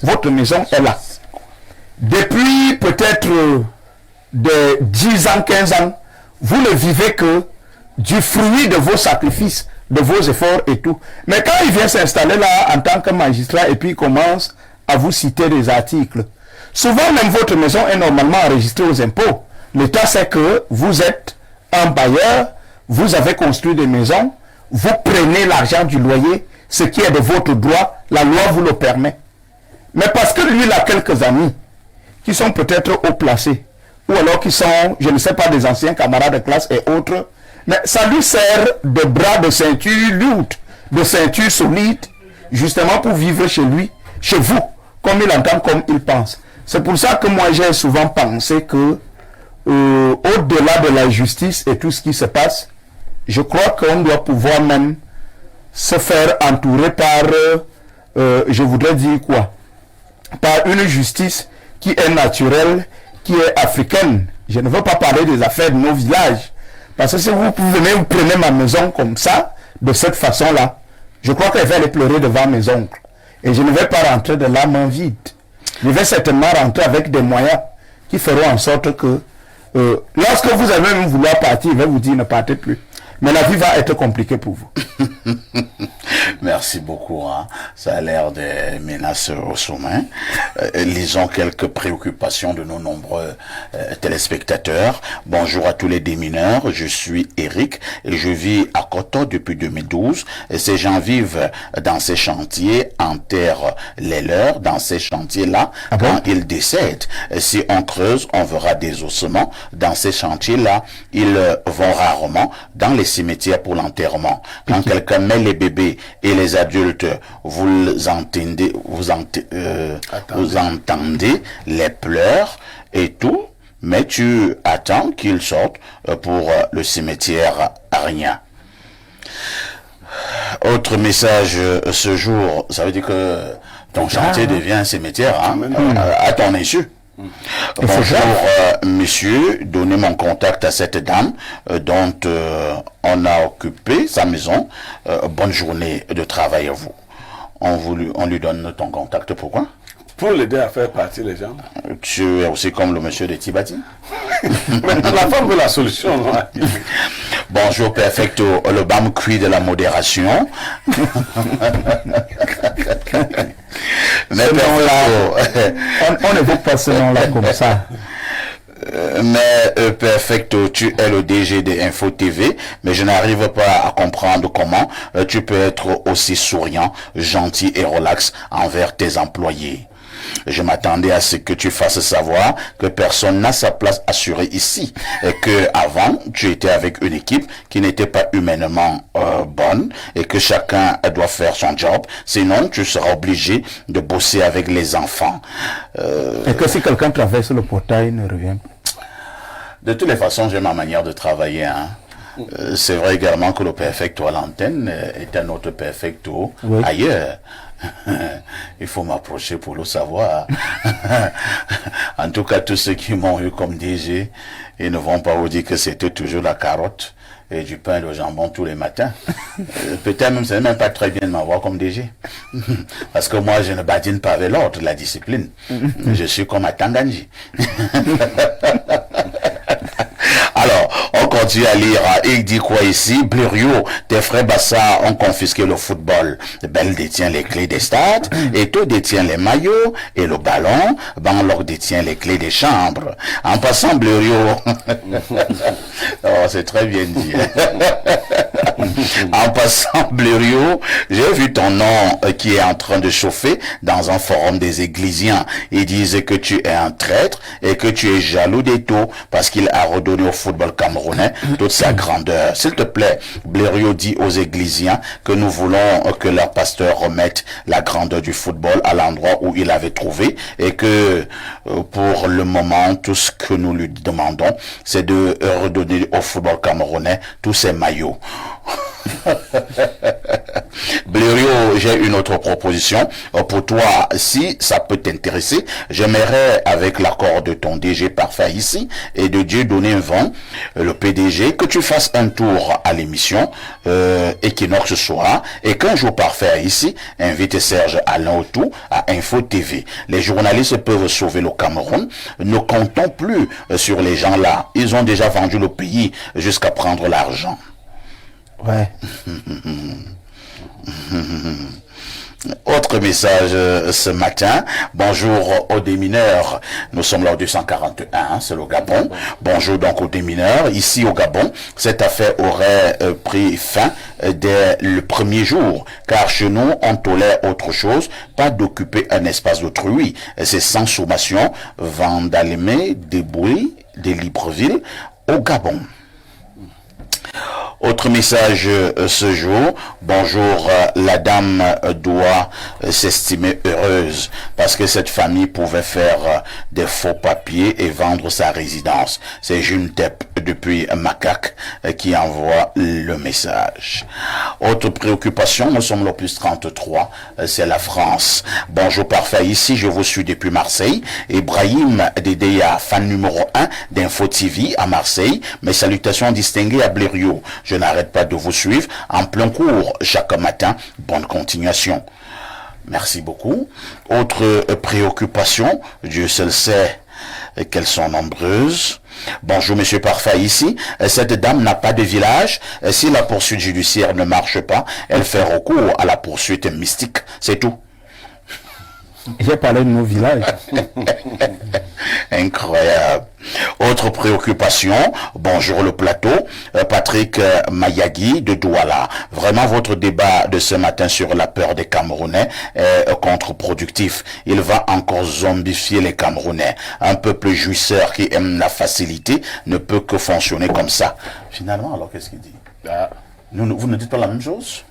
votre maison est là. Depuis peut-être de 10 ans, 15 ans, vous ne vivez que du fruit de vos sacrifices, de vos efforts et tout. Mais quand il vient s'installer là en tant que magistrat et puis il commence à vous citer des articles, souvent même votre maison est normalement enregistrée aux impôts. L'État sait que vous êtes un bailleur, vous avez construit des maisons, vous prenez l'argent du loyer, ce qui est de votre droit, la loi vous le permet. Mais parce que lui, il a quelques amis qui sont peut-être haut placés, ou alors qui sont, je ne sais pas, des anciens camarades de classe et autres, mais ça lui sert de bras de ceinture lourde, de ceinture solide, justement pour vivre chez lui, chez vous, comme il entend, comme il pense. C'est pour ça que moi j'ai souvent pensé que au-delà de la justice et tout ce qui se passe, je crois qu'on doit pouvoir même se faire entourer par, je voudrais dire quoi, par une justice qui est naturelle, qui est africaine. Je ne veux pas parler des affaires de nos villages. Parce que si vous venez, vous prenez ma maison comme ça, de cette façon-là, je crois que je vais aller pleurer devant mes oncles. Et je ne vais pas rentrer de là main vide. Je vais certainement rentrer avec des moyens qui feront en sorte que lorsque vous allez même vouloir partir, il va vous dire ne partez plus. Mais la vie va être compliquée pour vous. Merci beaucoup. Hein. Ça a l'air des menaces au sommet. Lisons quelques préoccupations de nos nombreux téléspectateurs. Bonjour à tous les démineurs. Je suis Eric et je vis à Koto depuis 2012. Et ces gens vivent dans ces chantiers, enterrent les leurs dans ces chantiers-là. Quand ils décèdent, si on creuse, on verra des ossements. Dans ces chantiers-là, ils vont rarement dans les cimetières pour l'enterrement. Quand quelqu'un met les bébés et les adultes, vous entendez les pleurs et tout, mais tu attends qu'ils sortent pour le cimetière arien. Autre message ce jour, ça veut dire que ton chantier devient un cimetière, hein, à ton insu. Bonjour monsieur, donnez mon contact à cette dame dont on a occupé sa maison. Bonne journée de travail à vous. On lui donne ton contact, pourquoi? Pour l'aider à faire partir les gens. Tu es aussi comme le monsieur de Tibati. Mais la femme veut la solution, non? Bonjour Perfecto, le bam cuit de la modération. Mais on ne veut pas ce nom-là comme ça. Mais Perfecto, tu es le DG de Info TV, mais je n'arrive pas à comprendre comment tu peux être aussi souriant, gentil et relax envers tes employés. Je m'attendais à ce que tu fasses savoir que personne n'a sa place assurée ici et que avant tu étais avec une équipe qui n'était pas humainement bonne et que chacun doit faire son job, sinon tu seras obligé de bosser avec les enfants. Et que si quelqu'un traverse le portail, ne revient pas. De toutes les façons, j'ai ma manière de travailler. Hein. C'est vrai également que le perfecto à l'antenne est un autre perfecto ailleurs. Il faut m'approcher pour le savoir. En tout cas, tous ceux qui m'ont eu comme DG, ils ne vont pas vous dire que c'était toujours la carotte et du pain et le jambon tous les matins. Peut-être même, c'est même pas très bien de m'avoir comme DG. Parce que moi, je ne badine pas avec l'ordre, la discipline. Je suis comme à Tanganji. Alors, on continue à lire. Il dit quoi ici? Blériot, tes frères Bassa ont confisqué le football. Belle détient les clés des stades. Eto détient les maillots et le ballon. Banlok détient les clés des chambres. En passant, Blériot. Oh, c'est très bien dit. En passant, Blériot, j'ai vu ton nom qui est en train de chauffer dans un forum des Églisiens. Ils disent que tu es un traître et que tu es jaloux d'Eto parce qu'il a redonné au football camerounais toute sa grandeur. S'il te plaît, Blériot dit aux Églisiens que nous voulons que leur pasteur remette la grandeur du football à l'endroit où il avait trouvé et que pour le moment, tout ce que nous lui demandons, c'est de redonner au football camerounais tous ses maillots. Blériot, j'ai une autre proposition pour toi. Si ça peut t'intéresser, j'aimerais, avec l'accord de ton DG parfait ici et de Dieu donner un vent, le PDG, que tu fasses un tour à l'émission Equinox Soir et qu'un jour parfait ici invite Serge Alain Autou à Info TV. Les journalistes peuvent sauver le Cameroun. Ne comptons plus sur les gens là. Ils ont déjà vendu le pays jusqu'à prendre l'argent. Ouais. Autre message ce matin. Bonjour aux démineurs. Nous sommes là au 241, c'est le Gabon. Bonjour donc aux démineurs. Ici au Gabon, cette affaire aurait pris fin dès le premier jour. Car chez nous, on tolère autre chose, pas d'occuper un espace d'autrui. C'est sans sommation, Vandalemé, Débouy, de Libreville, au Gabon. Autre message ce jour. Bonjour, la dame doit s'estimer heureuse parce que cette famille pouvait faire des faux papiers et vendre sa résidence. C'est June Tep depuis Macaque qui envoie le message. Autre préoccupation, nous sommes le plus 33, c'est la France. Bonjour parfait, ici je vous suis depuis Marseille. Ibrahim Dedeya, fan numéro 1 d'Info TV à Marseille. Mes salutations distinguées à Blériot. Je n'arrête pas de vous suivre en plein cours chaque matin. Bonne continuation. Merci beaucoup. Autre préoccupation, Dieu seul sait qu'elles sont nombreuses. Bonjour Monsieur Parfait, ici, cette dame n'a pas de village. Si la poursuite judiciaire ne marche pas, elle fait recours à la poursuite mystique. C'est tout. J'ai parlé de nos villages. Incroyable. Autre préoccupation, bonjour le plateau, Patrick Mayagui de Douala. Vraiment votre débat de ce matin sur la peur des Camerounais est contre-productif. Il va encore zombifier les Camerounais. Un peuple jouisseur qui aime la facilité ne peut que fonctionner comme ça. Finalement, alors qu'est-ce qu'il dit? Vous ne dites pas la même chose?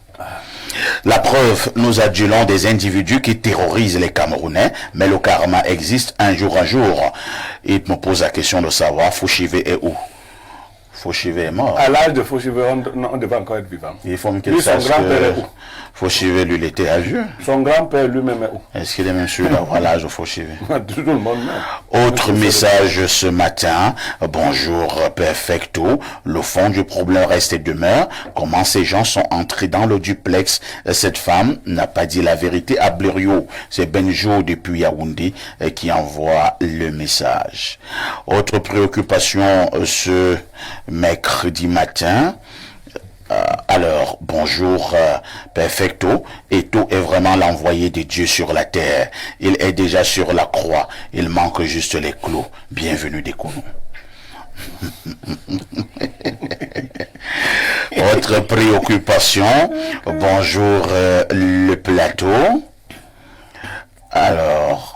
La preuve, nous adulons des individus qui terrorisent les Camerounais, mais le karma existe un jour. Il me pose la question de savoir, Fouchivé est où? Fouchivé est mort. À l'âge de Fouchivé, on devait encore être vivant. Il faut qu'il sache que Fouchivé, lui, il était âgé. Son grand-père lui-même est où? Est-ce qu'il est même sûr d'avoir l'âge de Fouchivé? Tout le monde même. Autre message ce matin. Bonjour, Perfecto. Le fond du problème reste et demeure. Comment ces gens sont entrés dans le duplex? Cette femme n'a pas dit la vérité à Blériot. C'est Benjo depuis Yaoundé qui envoie le message. Autre préoccupation ce mercredi matin. Alors, bonjour, Perfecto. Eto est vraiment l'envoyé de Dieu sur la terre. Il est déjà sur la croix. Il manque juste les clous. Bienvenue des Kounou. Autre préoccupation. Bonjour, le plateau. Alors...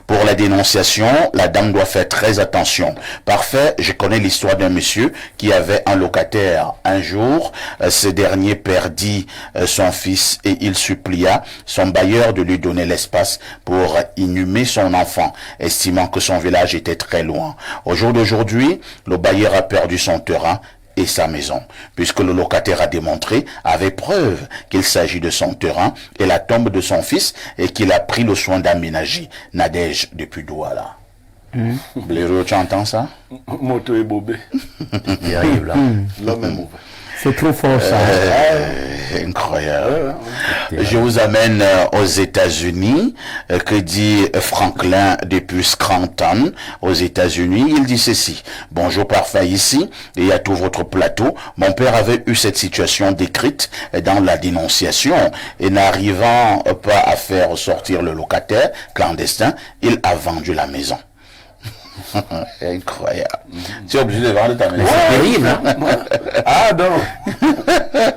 Pour la dénonciation, la dame doit faire très attention. Parfait, je connais l'histoire d'un monsieur qui avait un locataire. Un jour, ce dernier perdit son fils et il supplia son bailleur de lui donner l'espace pour inhumer son enfant, estimant que son village était très loin. Au jour d'aujourd'hui, le bailleur a perdu son terrain et sa maison, puisque le locataire a démontré, avec preuve, qu'il s'agit de son terrain et la tombe de son fils et qu'il a pris le soin d'aménager. Nadège depuis Douala. Blériot, tu entends ça? Moto et Bobé. Il arrive là. L'homme est mauvais. C'est trop fort ça. Incroyable. Je vous amène aux États-Unis. Que dit Franklin depuis Scranton aux États-Unis? Il dit ceci. Bonjour parfait ici et à tout votre plateau. Mon père avait eu cette situation décrite dans la dénonciation et n'arrivant pas à faire sortir le locataire clandestin, il a vendu la maison. Incroyable. Tu es obligé de vendre ta maison. C'est terrible, hein? Ah non.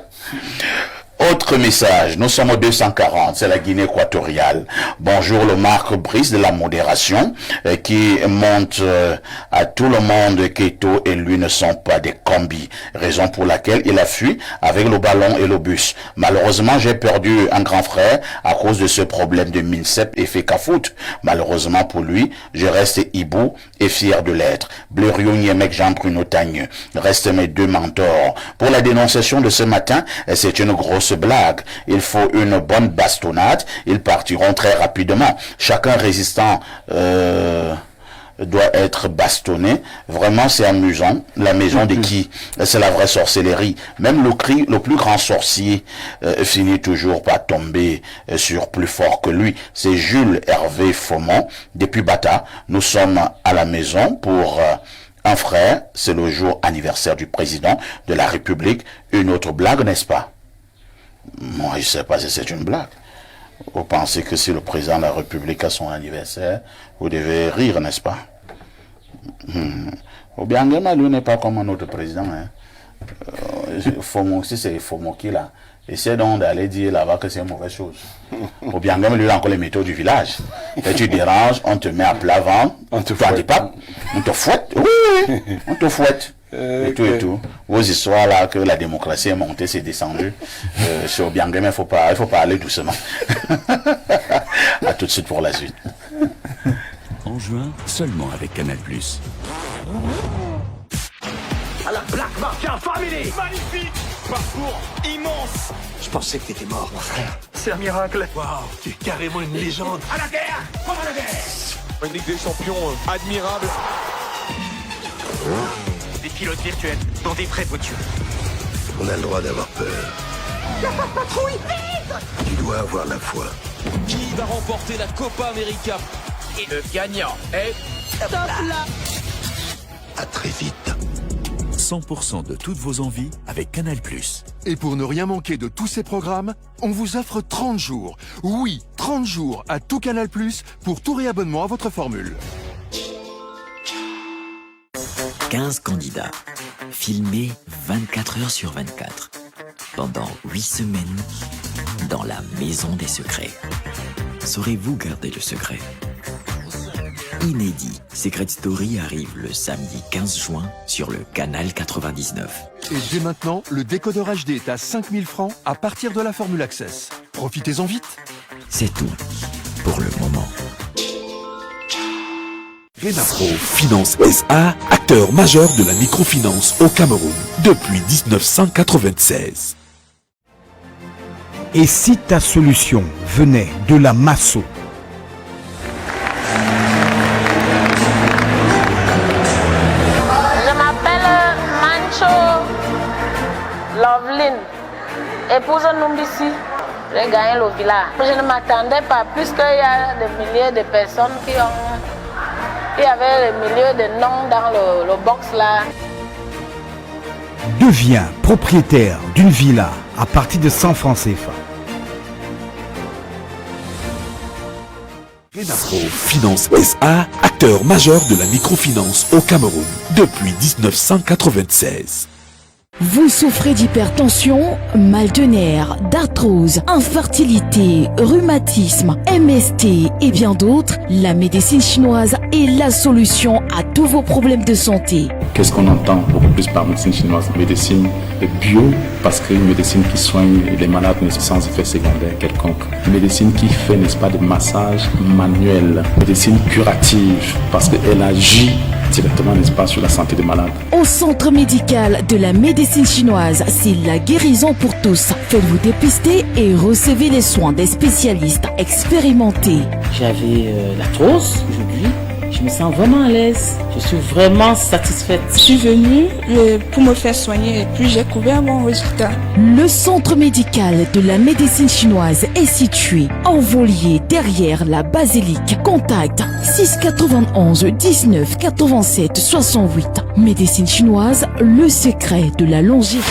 Autre message, nous sommes au 240, c'est la Guinée équatoriale. Bonjour le Marc Brice de la modération qui montre à tout le monde qu'Eto et lui ne sont pas des combis, raison pour laquelle il a fui avec le ballon et le bus. Malheureusement, j'ai perdu un grand frère à cause de ce problème de Mincep et Fekafout. Malheureusement pour lui, je reste hibou et fier de l'être. Blériot Niemek Jean Bruno Tagne restent mes deux mentors. Pour la dénonciation de ce matin, c'est une grosse blague. Il faut une bonne bastonnade. Ils partiront très rapidement. Chacun résistant doit être bastonné. Vraiment, c'est amusant. La maison de qui? C'est la vraie sorcellerie. Même le plus grand sorcier finit toujours par tomber sur plus fort que lui. C'est Jules Hervé Faumont. Depuis Bata, nous sommes à la maison pour... un frère, c'est le jour anniversaire du président de la République. Une autre blague, n'est-ce pas? Moi, je ne sais pas si c'est une blague. Vous pensez que si le président de la République a son anniversaire, vous devez rire, n'est-ce pas? Obiangema, lui, n'est pas comme un autre président. Hein. Si c'est Fomo qui là, essaie donc d'aller dire là-bas que c'est une mauvaise chose. Obiangema, lui, il a encore les métaux du village. Et tu déranges, on te met à plat ventre, on te fouette. On te fouette, oui, on te fouette. Et tout. Vos histoires là que la démocratie est montée, c'est descendu. Sur Obiangé, mais il faut pas aller doucement. À tout de suite pour la suite. En juin, seulement avec Canal+. À la Black Marquin Family. Magnifique. Parcours immense. Je pensais que t'étais mort, mon frère. C'est un miracle. Waouh, tu es carrément une légende. À la guerre. Pendant la guerre. Une Ligue des Champions admirable. Des pilotes virtuels dans des vrais voitures. On a le droit d'avoir peur. La patrouille, vite. Tu dois avoir la foi. Qui va remporter la Copa América? Et le gagnant est... Top là. À très vite. 100% de toutes vos envies avec Canal+. Et pour ne rien manquer de tous ces programmes, on vous offre 30 jours. Oui, 30 jours à tout Canal+, pour tout réabonnement à votre formule. 15 candidats, filmés 24 heures sur 24, pendant 8 semaines, dans la Maison des Secrets. Saurez-vous garder le secret? Inédit, Secret Story arrive le samedi 15 juin sur le canal 99. Et dès maintenant, le décodeur HD est à 5000 francs à partir de la formule Access. Profitez-en vite. C'est tout pour le moment. Renapro Finance SA, acteur majeur de la microfinance au Cameroun depuis 1996. Et si ta solution venait de la Masso? Je m'appelle Mancho Loveline, épouse Numbisi. J'ai gagné le village. Je ne m'attendais pas, puisqu'il y a des milliers de personnes qui ont... Il y avait des milliers de noms dans le box là. Deviens propriétaire d'une villa à partir de 100 francs CFA. Renapro Finance SA, acteur majeur de la microfinance au Cameroun depuis 1996. Vous souffrez d'hypertension, mal de nerfs, d'arthrose, infertilité, rhumatisme, MST et bien d'autres? La médecine chinoise est la solution à tous vos problèmes de santé. Qu'est-ce qu'on entend beaucoup plus par médecine chinoise? Médecine bio, parce qu'une médecine qui soigne les malades sans effet secondaire quelconque. Une médecine qui fait, n'est-ce pas, des massages manuels. Médecine curative, parce qu'elle agit directement, n'est-ce pas, sur la santé des malades. Au centre médical de la médecine chinoise, c'est la guérison pour tous. Faites-vous dépister et recevez les soins des spécialistes expérimentés. J'avais l'arthrose, aujourd'hui. Je me sens vraiment à l'aise. Je suis vraiment satisfaite. Je suis venue pour me faire soigner et puis j'ai trouvé un bon résultat. Le centre médical de la médecine chinoise est situé en Volier derrière la basilique. Contact 691 19 87 68. Médecine chinoise, le secret de la longévité.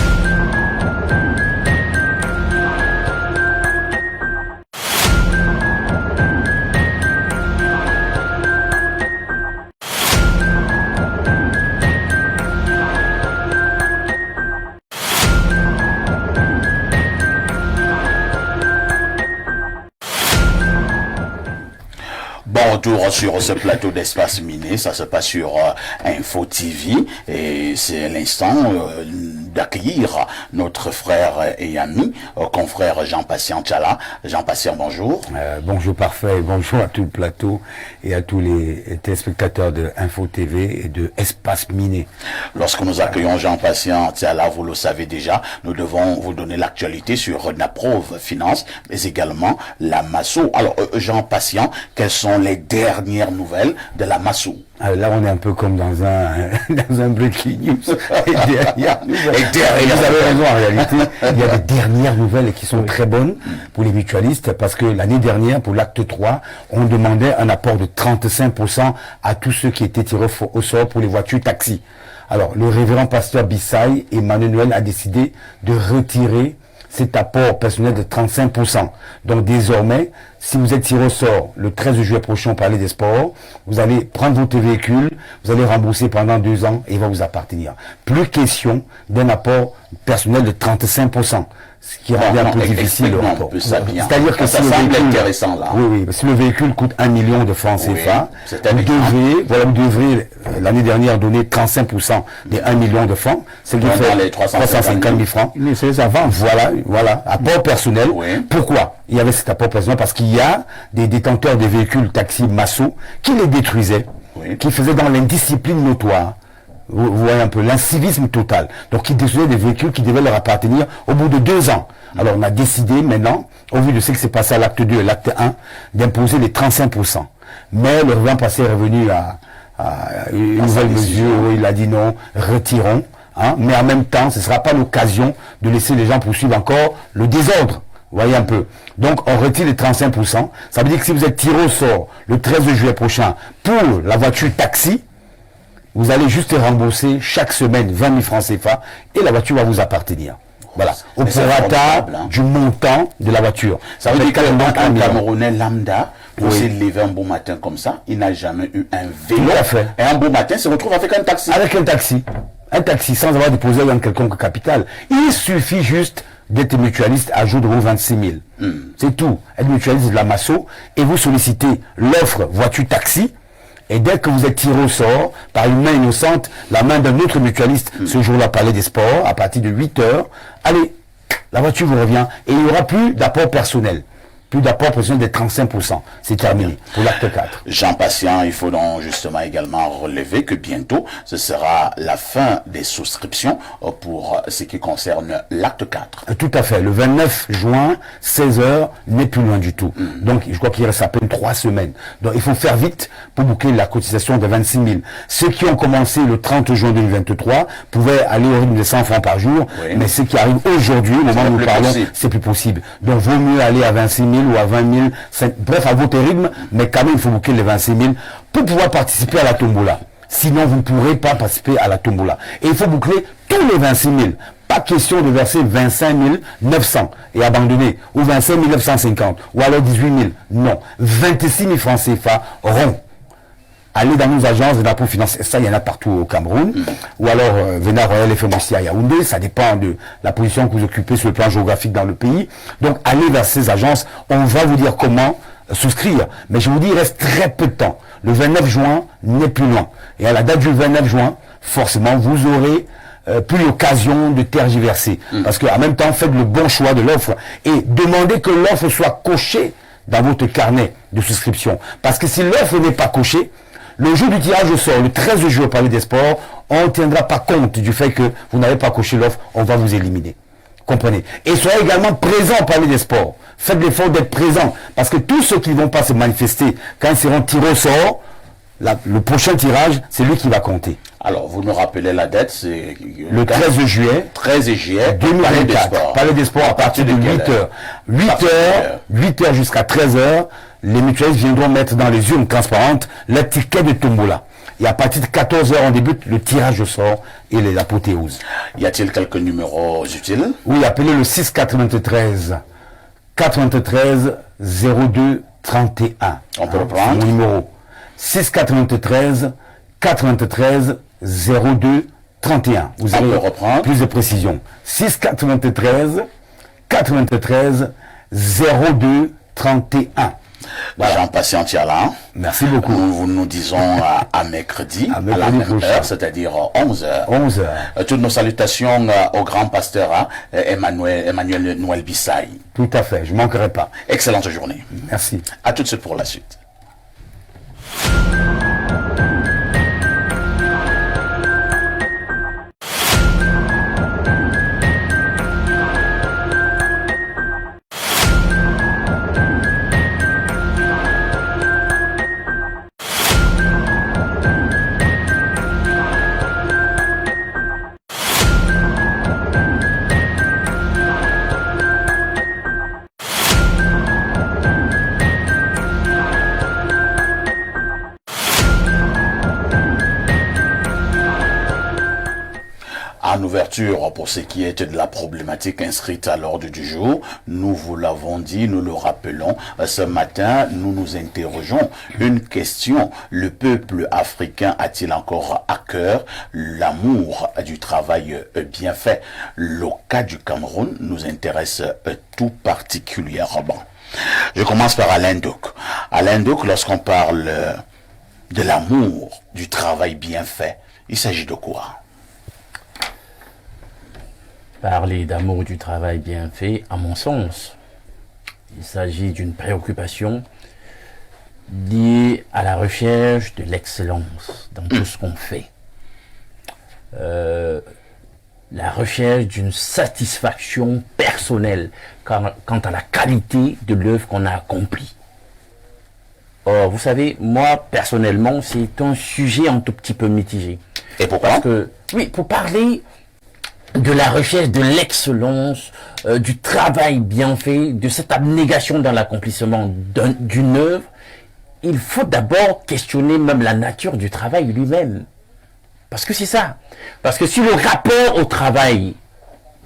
Bon retour sur ce plateau d'Espace Miné, ça se passe sur Info TV et c'est l'instant d'accueillir notre frère et ami, confrère Jean-Patient Tchala. Jean-Patient, bonjour. Bonjour parfait, bonjour à tout le plateau et à tous les téléspectateurs de Info TV et de Espace Miné. Lorsque nous accueillons Jean-Patient Tchala, vous le savez déjà, nous devons vous donner l'actualité sur Renapro Finance, mais également la Masso. Alors Jean-Patient, quelles sont les dernières nouvelles de la Masso? Là, on est un peu comme dans un breaking news. Et derrière, vous avez raison, en réalité, il y a des dernières nouvelles qui sont très bonnes pour les mutualistes, parce que l'année dernière, pour l'acte 3, on demandait un apport de 35% à tous ceux qui étaient tirés au sort pour les voitures taxis. Alors, le révérend pasteur Bissaï Emmanuel a décidé de retirer cet apport personnel de 35%. Donc désormais, si vous êtes tiré au sort le 13 juillet prochain, on parlait des sports, vous allez prendre votre véhicule, vous allez rembourser pendant 2 ans et il va vous appartenir. Plus question d'un apport personnel de 35%. ce qui rendait un peu difficile le rapport. C'est-à-dire que si le véhicule, intéressant là. Oui, si le véhicule coûte 1 million de francs CFA, vous devrez l'année dernière donner 35% des 1 million de francs, c'est qui fait les 350 000 francs. C'est les avances. Voilà, apport personnel. Pourquoi il y avait cet apport personnel? Parce qu'il y a des détenteurs de véhicules taxis Masso qui les détruisaient, qui faisaient dans l'indiscipline notoire. Vous voyez un peu l'incivisme total. Donc ils détruisaient des véhicules qui devaient leur appartenir au bout de 2 ans. Alors on a décidé maintenant, au vu de ce qui s'est passé à l'acte 2 et l'acte 1, d'imposer les 35%. Mais le revenu passé est revenu à une nouvelle mesure où il a dit non, retirons. Mais en même temps, ce ne sera pas l'occasion de laisser les gens poursuivre encore le désordre. Vous voyez un peu. Donc on retire les 35%. Ça veut dire que si vous êtes tiré au sort le 13 juillet prochain pour la voiture taxi, vous allez juste rembourser chaque semaine 20 000 francs CFA et la voiture va vous appartenir. Voilà, au prorata du montant de la voiture. Ça veut dire qu'un Camerounais lambda, pour se lever un beau matin comme ça, il n'a jamais eu un vélo. Tout à fait. Et un beau matin, se retrouve avec un taxi. Avec un taxi. Un taxi sans avoir déposé dans quelconque capital. Il suffit juste d'être mutualiste à jour de vos 26 000. C'est tout. Être mutualiste de la Masso et vous sollicitez l'offre voiture taxi. Et dès que vous êtes tiré au sort par une main innocente, la main d'un autre mutualiste, ce jour-là, Palais des Sports, à partir de 8 heures, allez, la voiture vous revient. Et il n'y aura plus d'apport personnel. Plus d'apport personnel des 35%. C'est terminé pour l'acte 4. Jean Patient, il faut donc justement également relever que bientôt, ce sera la fin des souscriptions pour ce qui concerne l'acte 4. Tout à fait. Le 29 juin, 16h, n'est plus loin du tout. Donc, je crois qu'il reste à peine 3 semaines. Donc, il faut faire vite pour boucler la cotisation de 26 000. Ceux qui ont commencé le 30 juin 2023 pouvaient aller au rythme de 100 francs par jour. Mais ceux qui arrivent aujourd'hui, au moment où nous parlons, c'est plus possible. Donc, vaut mieux aller à 26 000 ou à 20 000, bref, à votre rythme, mais quand même, il faut boucler les 26 000 pour pouvoir participer à la tombola. Sinon, vous ne pourrez pas participer à la tombola. Et il faut boucler tous les 26 000. Pas question de verser 25 900 et abandonner, ou 25 950, ou alors 18 000. Non, 26 000 francs CFA rond. Allez dans nos agences de l'impôt financier, ça il y en a partout au Cameroun, ou alors venez à Royal FM aussi à Yaoundé, ça dépend de la position que vous occupez sur le plan géographique dans le pays. Donc allez vers ces agences, on va vous dire comment souscrire. Mais je vous dis, il reste très peu de temps. Le 29 juin n'est plus loin. Et à la date du 29 juin, forcément, vous aurez plus l'occasion de tergiverser. Parce qu'en même temps, faites le bon choix de l'offre et demandez que l'offre soit cochée dans votre carnet de souscription. Parce que si l'offre n'est pas cochée, le jour du tirage au sort, le 13 juillet au Palais des Sports, on ne tiendra pas compte du fait que vous n'avez pas coché l'offre, on va vous éliminer. Comprenez? Et soyez également présent au Palais des Sports. Faites l'effort d'être présent. Parce que tous ceux qui ne vont pas se manifester, quand ils seront tirés au sort, le prochain tirage, c'est lui qui va compter. Alors, vous nous rappelez la date, c'est le 13 juillet. 13 juillet, 2024. Palais des Sports à partir de 8h. 8h jusqu'à 13h, les mutualistes viendront mettre dans les urnes transparentes le ticket de tombola. Et à partir de 14h, on débute le tirage au sort et l'apothéose. Y a-t-il quelques numéros utiles? Oui, appelez le 693 93 02 31. On peut le prendre. Mon numéro 693 93 02 31. Vous allez reprendre plus de précision. 693 93 02 31. Voilà. Jean Patient Tiala. Merci beaucoup. Nous nous disons à mercredi, à la même heure, c'est-à-dire 11h. 11h. Toutes nos salutations au grand pasteur Emmanuel Noël Bissaï. Tout à fait, je ne manquerai pas. Excellente journée. Merci. À tout de suite pour la suite. En ouverture, pour ce qui est de la problématique inscrite à l'ordre du jour, nous vous l'avons dit, nous le rappelons, ce matin, nous nous interrogeons une question. Le peuple africain a-t-il encore à cœur l'amour du travail bien fait? Le cas du Cameroun nous intéresse tout particulièrement. Je commence par Alain Douk. Alain Douk, lorsqu'on parle de l'amour du travail bien fait, il s'agit de quoi? Parler d'amour du travail bien fait, à mon sens, il s'agit d'une préoccupation liée à la recherche de l'excellence dans tout ce qu'on fait. La recherche d'une satisfaction personnelle quant à la qualité de l'œuvre qu'on a accomplie. Or, vous savez, moi, personnellement, c'est un sujet un tout petit peu mitigé. Et pourquoi? Parce que, oui, pour parler de la recherche de l'excellence, du travail bien fait, de cette abnégation dans l'accomplissement d'une œuvre, il faut d'abord questionner même la nature du travail lui-même. Parce que c'est ça. Parce que si le rapport au travail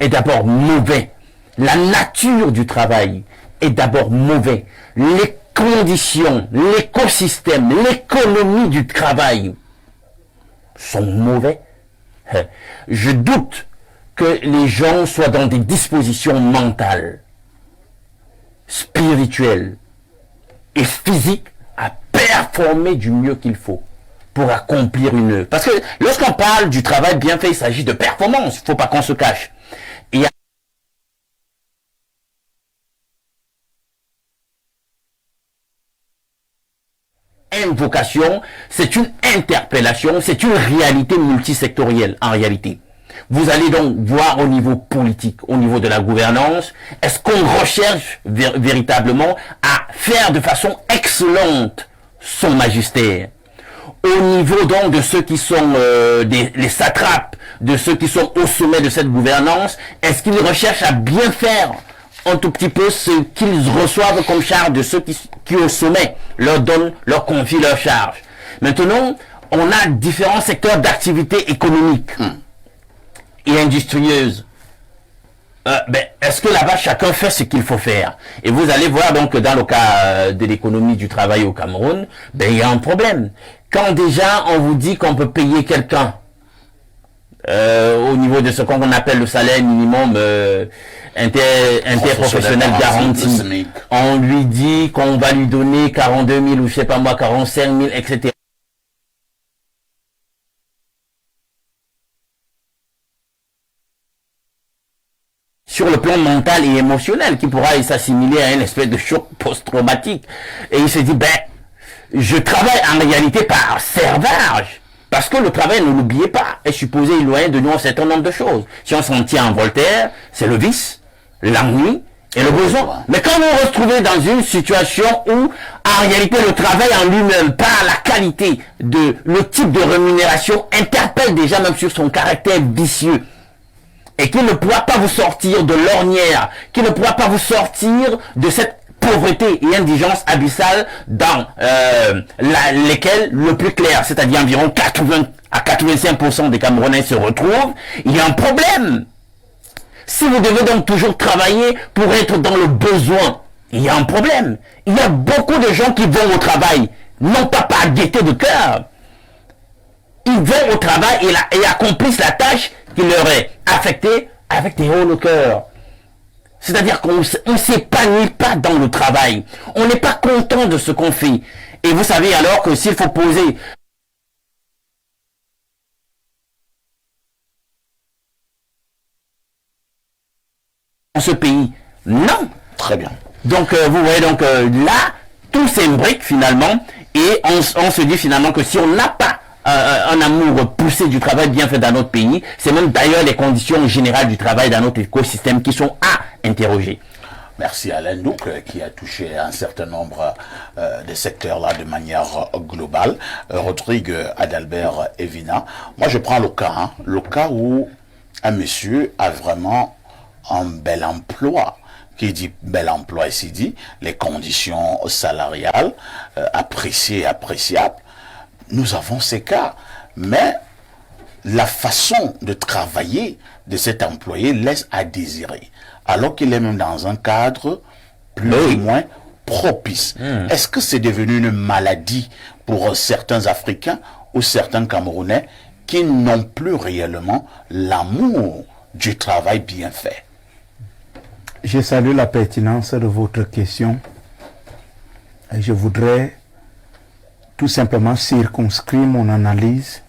est d'abord mauvais, la nature du travail est d'abord mauvais, les conditions, l'écosystème, l'économie du travail sont mauvais, je doute que les gens soient dans des dispositions mentales, spirituelles et physiques à performer du mieux qu'il faut pour accomplir une œuvre. Parce que lorsqu'on parle du travail bien fait, il s'agit de performance, il ne faut pas qu'on se cache. Et invocation, c'est une interpellation, c'est une réalité multisectorielle en réalité. Vous allez donc voir au niveau politique, au niveau de la gouvernance, est-ce qu'on recherche véritablement à faire de façon excellente son magistère? Au niveau donc de ceux qui sont les satrapes, de ceux qui sont au sommet de cette gouvernance, est-ce qu'ils recherchent à bien faire un tout petit peu ce qu'ils reçoivent comme charge de ceux qui au sommet leur donnent, leur confient leur charge? Maintenant, on a différents secteurs d'activité économique et industrieuse. Est-ce que là-bas, chacun fait ce qu'il faut faire? Et vous allez voir donc que dans le cas de l'économie du travail au Cameroun, il y a un problème. Quand déjà on vous dit qu'on peut payer quelqu'un au niveau de ce qu'on appelle le salaire minimum interprofessionnel garanti, on lui dit qu'on va lui donner 42 000 ou je sais pas moi, 45 000, etc. Sur le plan mental et émotionnel, qui pourra s'assimiler à une espèce de choc post-traumatique. Et il se dit, je travaille en réalité par servage. Parce que le travail, ne l'oubliez pas, est supposé éloigner de nous un certain nombre de choses. Si on s'en tient en Voltaire, c'est le vice, l'ennui et le besoin. Mais quand vous vous retrouvez dans une situation où, en réalité, le travail en lui-même, par la qualité de le type de rémunération, interpelle déjà même sur son caractère vicieux, et qui ne pourra pas vous sortir de l'ornière, qui ne pourra pas vous sortir de cette pauvreté et indigence abyssale dans lesquelles le plus clair, c'est-à-dire environ 80 à 85% des Camerounais se retrouvent, il y a un problème. Si vous devez donc toujours travailler pour être dans le besoin, il y a un problème. Il y a beaucoup de gens qui vont au travail, non pas par gaieté de cœur. Ils vont au travail et accomplissent la tâche qui leur est affectée avec des hauts le cœur. C'est-à-dire qu'on ne s'épanouit pas dans le travail. On n'est pas content de ce qu'on fait. Et vous savez alors que s'il faut poser dans ce pays, non. Très bien. Donc vous voyez donc là, tout s'imbrique finalement et on se dit finalement que si on n'a pas un amour poussé du travail bien fait dans notre pays, c'est même d'ailleurs les conditions générales du travail dans notre écosystème qui sont à interroger. Merci Alain Douk qui a touché un certain nombre de secteurs là de manière globale. Rodrigue Adalbert Evina, moi je prends le cas où un monsieur a vraiment un bel emploi. Qui dit bel emploi ici dit les conditions salariales appréciables. Nous avons ces cas, mais la façon de travailler de cet employé laisse à désirer, alors qu'il est même dans un cadre plus ou moins propice. Est-ce que c'est devenu une maladie pour certains Africains ou certains Camerounais qui n'ont plus réellement l'amour du travail bien fait? Je salue la pertinence de votre question. Et je voudrais tout simplement circonscrire mon analyse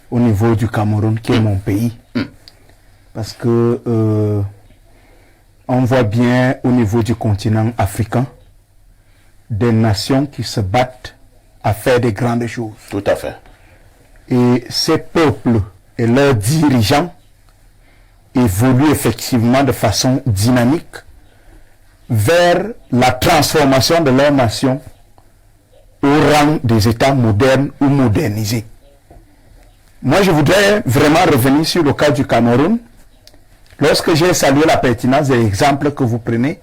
au niveau du Cameroun, qui est mon pays. Parce que on voit bien au niveau du continent africain des nations qui se battent à faire des grandes choses. Tout à fait. Et ces peuples et leurs dirigeants évoluent effectivement de façon dynamique vers la transformation de leur nation au rang des États modernes ou modernisés. Moi, je voudrais vraiment revenir sur le cas du Cameroun. Lorsque j'ai salué la pertinence de l'exemple que vous prenez,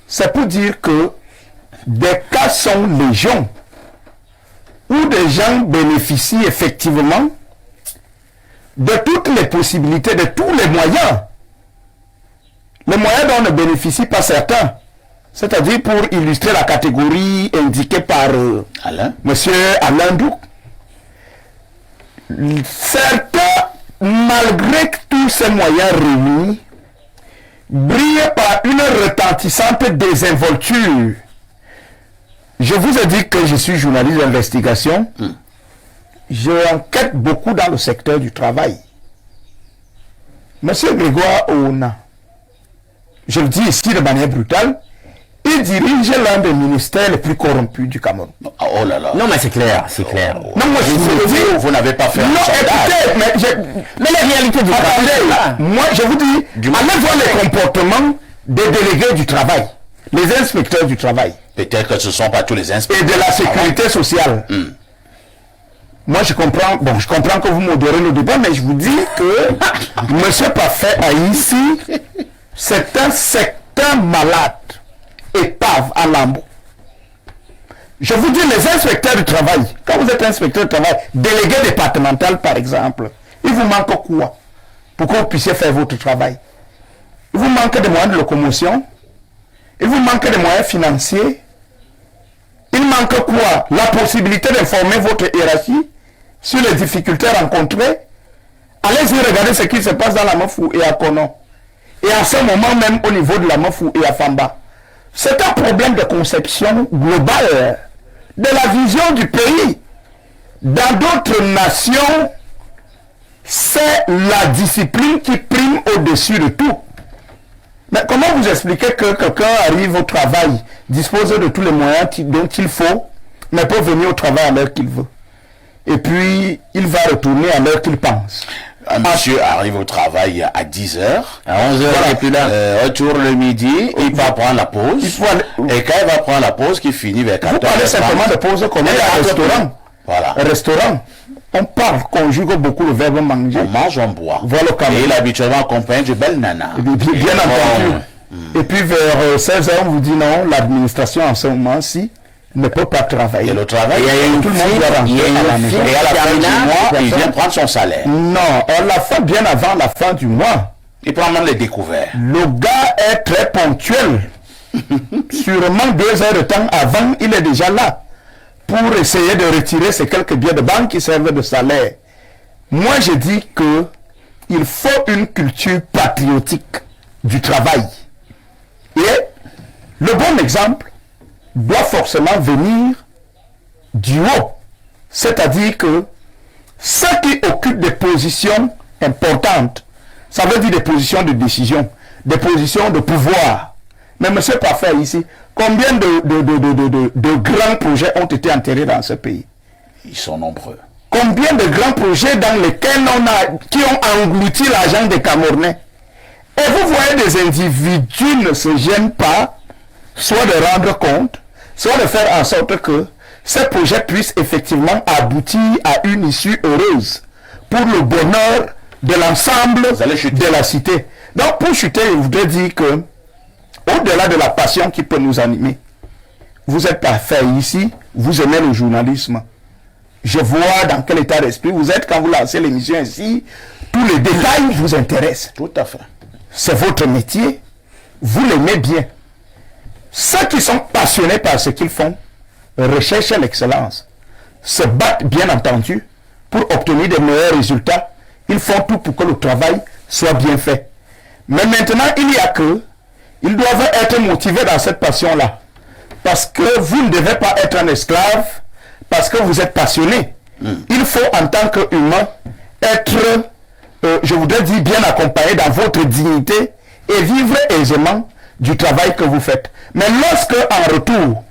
c'est pour dire que des cas sont légion, où des gens bénéficient effectivement de toutes les possibilités, de tous les moyens. Les moyens dont ne bénéficient pas certains. C'est-à-dire, pour illustrer la catégorie indiquée par Monsieur Alain Douk, certains, malgré tous ces moyens réunis, brillent par une retentissante désinvolture. Je vous ai dit que je suis journaliste d'investigation. J'enquête beaucoup dans le secteur du travail. Monsieur Grégoire Ouna, je le dis ici de manière brutale, il dirige l'un des ministères les plus corrompus du Cameroun. Oh là là. Non, mais c'est clair, c'est clair. Non, moi je vous le dis. Vous n'avez pas fait non, écoutez, mais la réalité du travail. Moi, je vous dis, allez voir les comportements des délégués du travail, les inspecteurs du travail. Peut-être que ce ne sont pas tous les inspecteurs. Et de la sécurité sociale. Moi, je comprends que vous modérez le débat, mais je vous dis que Monsieur Parfait a ici, c'est un secteur malade, épave à lambeau. Je vous dis, les inspecteurs du travail, quand vous êtes inspecteur du travail, délégué départemental par exemple, il vous manque quoi pour que vous puissiez faire votre travail? Il vous manque des moyens de locomotion, il vous manque des moyens financiers, il manque quoi? La possibilité d'informer votre hiérarchie sur les difficultés rencontrées. Allez-y regarder ce qui se passe dans la Mafou et à Konon. Et à ce moment même au niveau de la Mafou et à Famba. C'est un problème de conception globale de la vision du pays. Dans d'autres nations, c'est la discipline qui prime au-dessus de tout. Mais comment vous expliquez que quelqu'un arrive au travail, dispose de tous les moyens dont il faut, mais peut venir au travail à l'heure qu'il veut? Et puis, il va retourner à l'heure qu'il pense. Un monsieur arrive au travail à 10h, à 11h, voilà, il est plus là. Retourne le midi, il va prendre la pause. Et quand il va prendre la pause, qui finit vers 14h. Vous parlez simplement de pause comme un restaurant. Voilà. Un restaurant. On parle, conjugue beaucoup le verbe manger. On mange, on boit. Voilà le et il est habituellement accompagné de belles nanas. Bien entendu. Et puis vers 16h, on vous dit non, l'administration en ce moment-ci ne peut pas travailler. Et le travail, tout le monde doit rentrer à la maison. Et à la fin du mois, il vient prendre son salaire. Non, à la fin, bien avant la fin du mois. Il prend même les découvertes. Le gars est très ponctuel. Sûrement 2 heures de temps avant, il est déjà là pour essayer de retirer ces quelques billets de banque qui servent de salaire. Moi, je dis que il faut une culture patriotique du travail. Et le bon exemple doit forcément venir du haut. C'est-à-dire que ceux qui occupent des positions importantes, ça veut dire des positions de décision, des positions de pouvoir. Mais monsieur Parfait ici, combien de grands projets ont été enterrés dans ce pays? Ils sont nombreux. Combien de grands projets dans lesquels qui ont englouti l'argent des Camerounais? Et vous voyez des individus ne se gênent pas, soit de rendre compte, soit de faire en sorte que ces projets puissent effectivement aboutir à une issue heureuse pour le bonheur de l'ensemble de la cité. Donc pour chuter, je voudrais dire que au-delà de la passion qui peut nous animer, vous êtes parfait ici, vous aimez le journalisme. Je vois dans quel état d'esprit vous êtes quand vous lancez l'émission ici. Tous les détails vous intéressent. Tout à fait. C'est votre métier. Vous l'aimez bien. Ceux qui sont passionnés par ce qu'ils font recherchent l'excellence. Se battent, bien entendu, pour obtenir des meilleurs résultats. Ils font tout pour que le travail soit bien fait. Mais maintenant, il y a que, ils doivent être motivés dans cette passion-là. Parce que vous ne devez pas être un esclave, parce que vous êtes passionné. Il faut, en tant qu'humain, être, je voudrais dire, bien accompagné dans votre dignité et vivre aisément du travail que vous faites. Mais lorsque, en retour,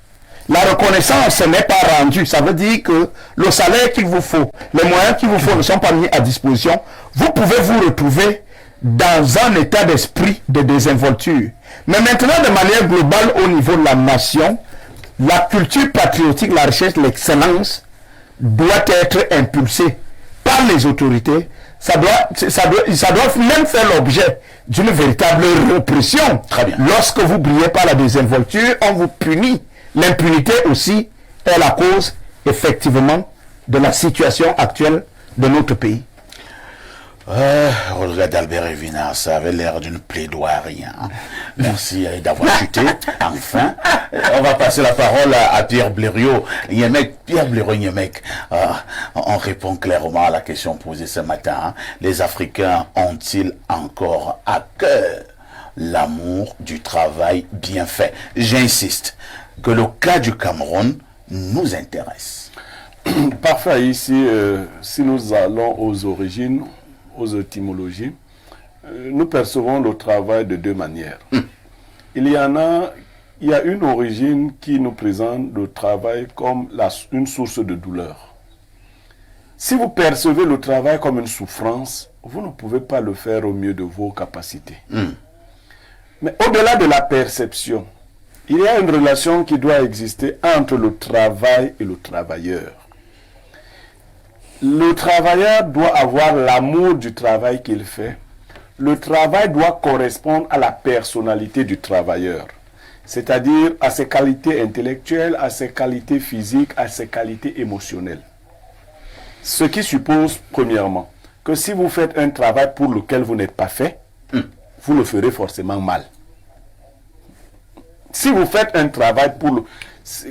la reconnaissance n'est pas rendue, ça veut dire que le salaire qu'il vous faut, les moyens qu'il vous faut ne sont pas mis à disposition, vous pouvez vous retrouver dans un état d'esprit de désinvolture. Mais maintenant, de manière globale, au niveau de la nation, la culture patriotique, la recherche de l'excellence doit être impulsée par les autorités. Ça doit même faire l'objet d'une véritable répression. Très bien. Lorsque vous brillez par la désinvolture, on vous punit. L'impunité aussi est la cause, effectivement, de la situation actuelle de notre pays. Olga d'Albert Evina, ça avait l'air d'une plaidoirie. Hein. Merci d'avoir chuté. Enfin, on va passer la parole à Pierre Blériot. Pierre Blériot, on répond clairement à la question posée ce matin. Hein. Les Africains ont-ils encore à cœur l'amour du travail bien fait? J'insiste que le cas du Cameroun nous intéresse. Parfait, ici, si nous allons aux origines, aux étymologies, nous percevons le travail de deux manières. Il y a une origine qui nous présente le travail comme une source de douleur. Si vous percevez le travail comme une souffrance, vous ne pouvez pas le faire au mieux de vos capacités. Mais au-delà de la perception, il y a une relation qui doit exister entre le travail et le travailleur. Le travailleur doit avoir l'amour du travail qu'il fait. Le travail doit correspondre à la personnalité du travailleur, c'est-à-dire à ses qualités intellectuelles, à ses qualités physiques, à ses qualités émotionnelles. Ce qui suppose, premièrement, que si vous faites un travail pour lequel vous n'êtes pas fait, vous le ferez forcément mal. Si vous faites un travail pour le...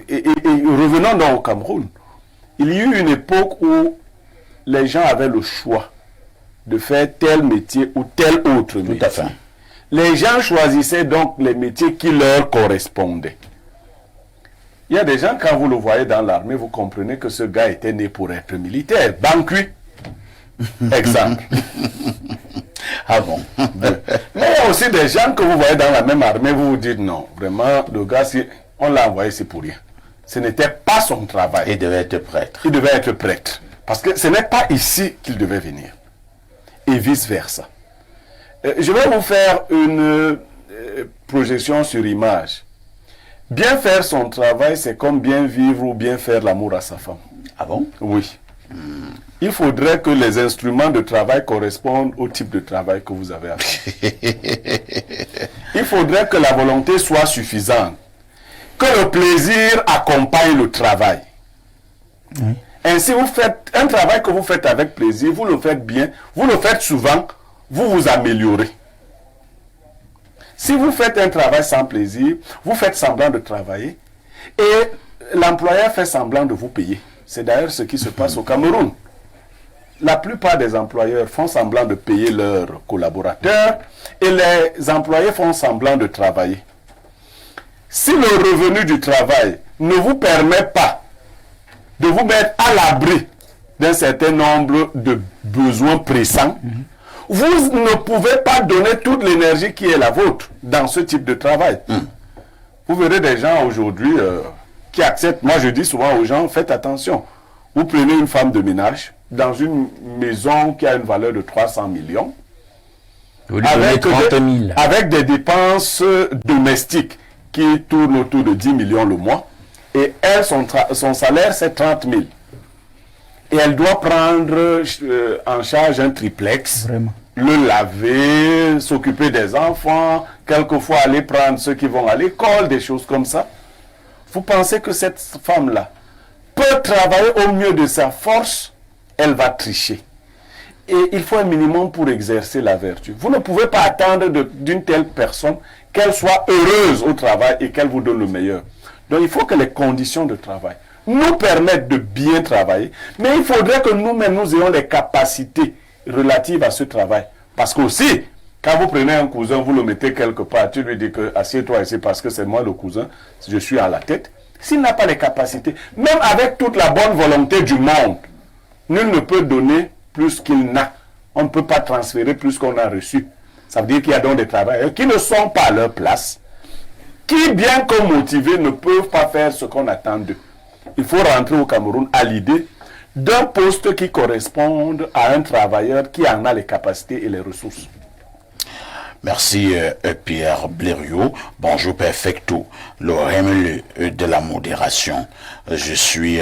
Et revenons donc au Cameroun, il y a eu une époque où les gens avaient le choix de faire tel métier ou tel autre métier. Tout à fait. Les gens choisissaient donc les métiers qui leur correspondaient. Il y a des gens, quand vous le voyez dans l'armée, vous comprenez que ce gars était né pour être militaire. Banqui. Exemple. Ah bon. Mais il y a aussi des gens que vous voyez dans la même armée, vous vous dites non, vraiment, le gars, si on l'a envoyé, c'est pour rien. Ce n'était pas son travail. Il devait être prêtre. Il devait être prêtre. Parce que ce n'est pas ici qu'il devait venir. Et vice-versa. Je vais vous faire une projection sur image. Bien faire son travail, c'est comme bien vivre ou bien faire l'amour à sa femme. Ah bon? Oui. Il faudrait que les instruments de travail correspondent au type de travail que vous avez à faire. Il faudrait que la volonté soit suffisante. Que le plaisir accompagne le travail. Oui. Ainsi, vous faites un travail que vous faites avec plaisir, vous le faites bien, vous le faites souvent, vous vous améliorez. Si vous faites un travail sans plaisir, vous faites semblant de travailler et l'employeur fait semblant de vous payer. C'est d'ailleurs ce qui se passe au Cameroun. La plupart des employeurs font semblant de payer leurs collaborateurs et les employés font semblant de travailler. Si le revenu du travail ne vous permet pas de vous mettre à l'abri d'un certain nombre de besoins pressants, vous ne pouvez pas donner toute l'énergie qui est la vôtre dans ce type de travail. Vous verrez des gens aujourd'hui qui acceptent. Moi, je dis souvent aux gens, faites attention. Vous prenez une femme de ménage dans une maison qui a une valeur de 300 millions, avec des dépenses domestiques qui tournent autour de 10 millions le mois. Et elle, son salaire, c'est 30 000. Et elle doit prendre en charge un triplex, le laver, s'occuper des enfants, quelquefois aller prendre ceux qui vont à l'école, des choses comme ça. Vous pensez que cette femme-là peut veut travailler au mieux de sa force, elle va tricher. Et il faut un minimum pour exercer la vertu. Vous ne pouvez pas attendre d'une telle personne qu'elle soit heureuse au travail et qu'elle vous donne le meilleur. Donc il faut que les conditions de travail nous permettent de bien travailler, mais il faudrait que nous-mêmes nous ayons les capacités relatives à ce travail. Parce qu'aussi, quand vous prenez un cousin, vous le mettez quelque part, tu lui dis que assieds-toi ici parce que c'est moi le cousin, je suis à la tête. S'il n'a pas les capacités, même avec toute la bonne volonté du monde, nul ne peut donner plus qu'il n'a. On ne peut pas transférer plus qu'on a reçu. Ça veut dire qu'il y a donc des travailleurs qui ne sont pas à leur place, qui, bien que motivés, ne peuvent pas faire ce qu'on attend d'eux. Il faut rentrer au Cameroun à l'idée d'un poste qui corresponde à un travailleur qui en a les capacités et les ressources. Merci Pierre Blériot. Bonjour Perfecto, le RMLE de la modération. Je suis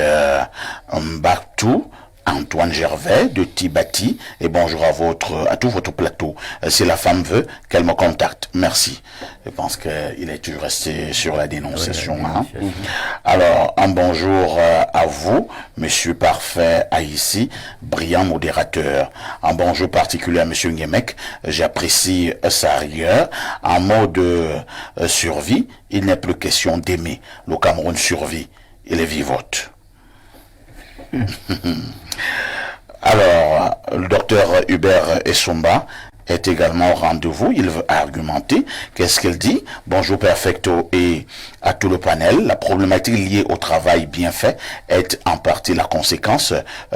Mbaktou, Antoine Gervais de Tibati, et bonjour à tout votre plateau. Si la femme veut qu'elle me contacte, merci. Je pense qu'il est toujours resté sur la dénonciation. Oui, Alors, un bonjour à vous, Monsieur Parfait Haïssi, brillant modérateur. Un bonjour particulier à Monsieur Nguemek, j'apprécie sa rigueur. En mode survie, il n'est plus question d'aimer. Le Cameroun survit, il est vivote. Alors, le docteur Hubert Essomba est également au rendez-vous. Il veut argumenter. Qu'est-ce qu'il dit? Bonjour Perfecto et à tout le panel. La problématique liée au travail bien fait est en partie la conséquence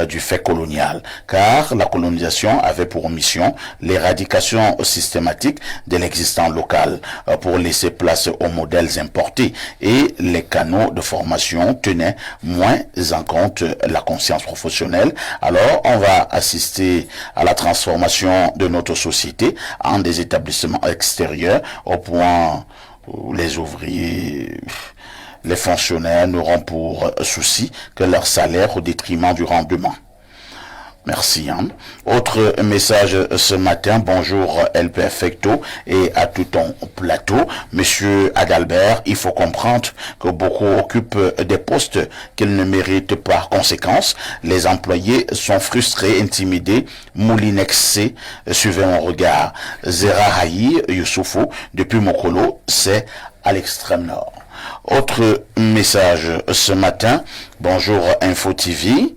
du fait colonial, car la colonisation avait pour mission l'éradication systématique de l'existant local pour laisser place aux modèles importés, et les canaux de formation tenaient moins en compte la conscience professionnelle. Alors, on va assister à la transformation de notre société en des établissements extérieurs au point où les ouvriers, les fonctionnaires n'auront pour souci que leur salaire au détriment du rendement. Merci. Autre message ce matin, bonjour El Perfecto et à tout ton plateau. Monsieur Adalbert, il faut comprendre que beaucoup occupent des postes qu'ils ne méritent pas. Conséquence, les employés sont frustrés, intimidés, moulinexés. Suivez mon regard. Zera Haï Youssoufou, depuis Mokolo, c'est à l'extrême nord. Autre message ce matin, bonjour Info TV.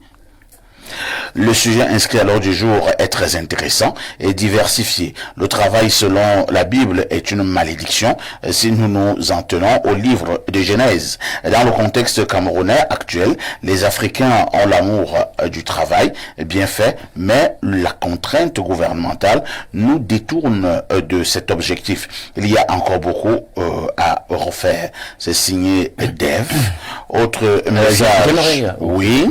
Le sujet inscrit à l'ordre du jour est très intéressant et diversifié. Le travail selon la Bible est une malédiction si nous nous en tenons au livre de Genèse. Dans le contexte camerounais actuel, les Africains ont l'amour du travail bien fait, mais la contrainte gouvernementale nous détourne de cet objectif. Il y a encore beaucoup à refaire. C'est signé Dev. Autre message. Oui.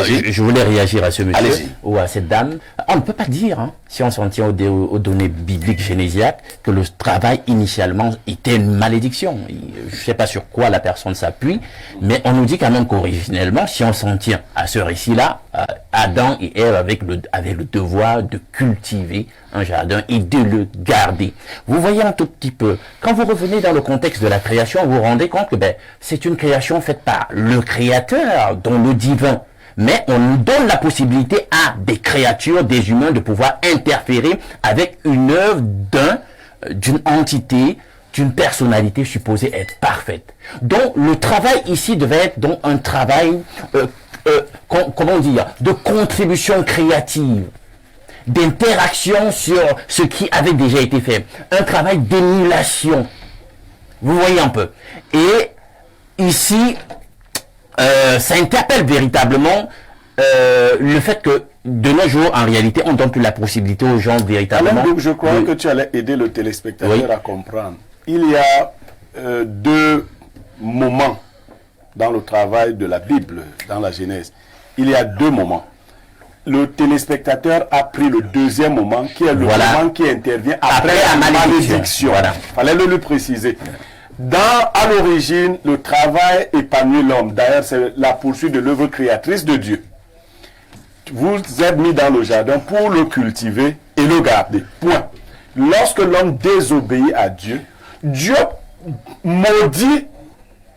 Je voulais réagir à ce monsieur ou à cette dame. On ne peut pas dire, si on s'en tient aux données bibliques génésiaques, que le travail initialement était une malédiction. Je ne sais pas sur quoi la personne s'appuie, mais on nous dit quand même qu'originellement, si on s'en tient à ce récit-là, Adam et Ève avaient le devoir de cultiver un jardin et de le garder. Vous voyez un tout petit peu, quand vous revenez dans le contexte de la création, vous vous rendez compte que c'est une création faite par le Créateur, dont le divin. Mais on nous donne la possibilité à des créatures, des humains, de pouvoir interférer avec une œuvre d'une entité, d'une personnalité supposée être parfaite. Donc le travail ici devait être donc un travail, comment dire, de contribution créative, d'interaction sur ce qui avait déjà été fait, un travail d'émulation. Vous voyez un peu. Et ici, ça interpelle véritablement le fait que de nos jours, en réalité, on ne donne plus la possibilité aux gens véritablement. Alors, je crois que tu allais aider le téléspectateur à comprendre. Il y a deux moments dans le travail de la Bible, dans la Genèse. Il y a deux moments. Le téléspectateur a pris le deuxième moment, qui est le moment qui intervient après la malédiction. Il fallait le lui préciser. À l'origine, le travail épanouit l'homme. D'ailleurs, c'est la poursuite de l'œuvre créatrice de Dieu. Vous êtes mis dans le jardin pour le cultiver et le garder. Point. Lorsque l'homme désobéit à Dieu, Dieu maudit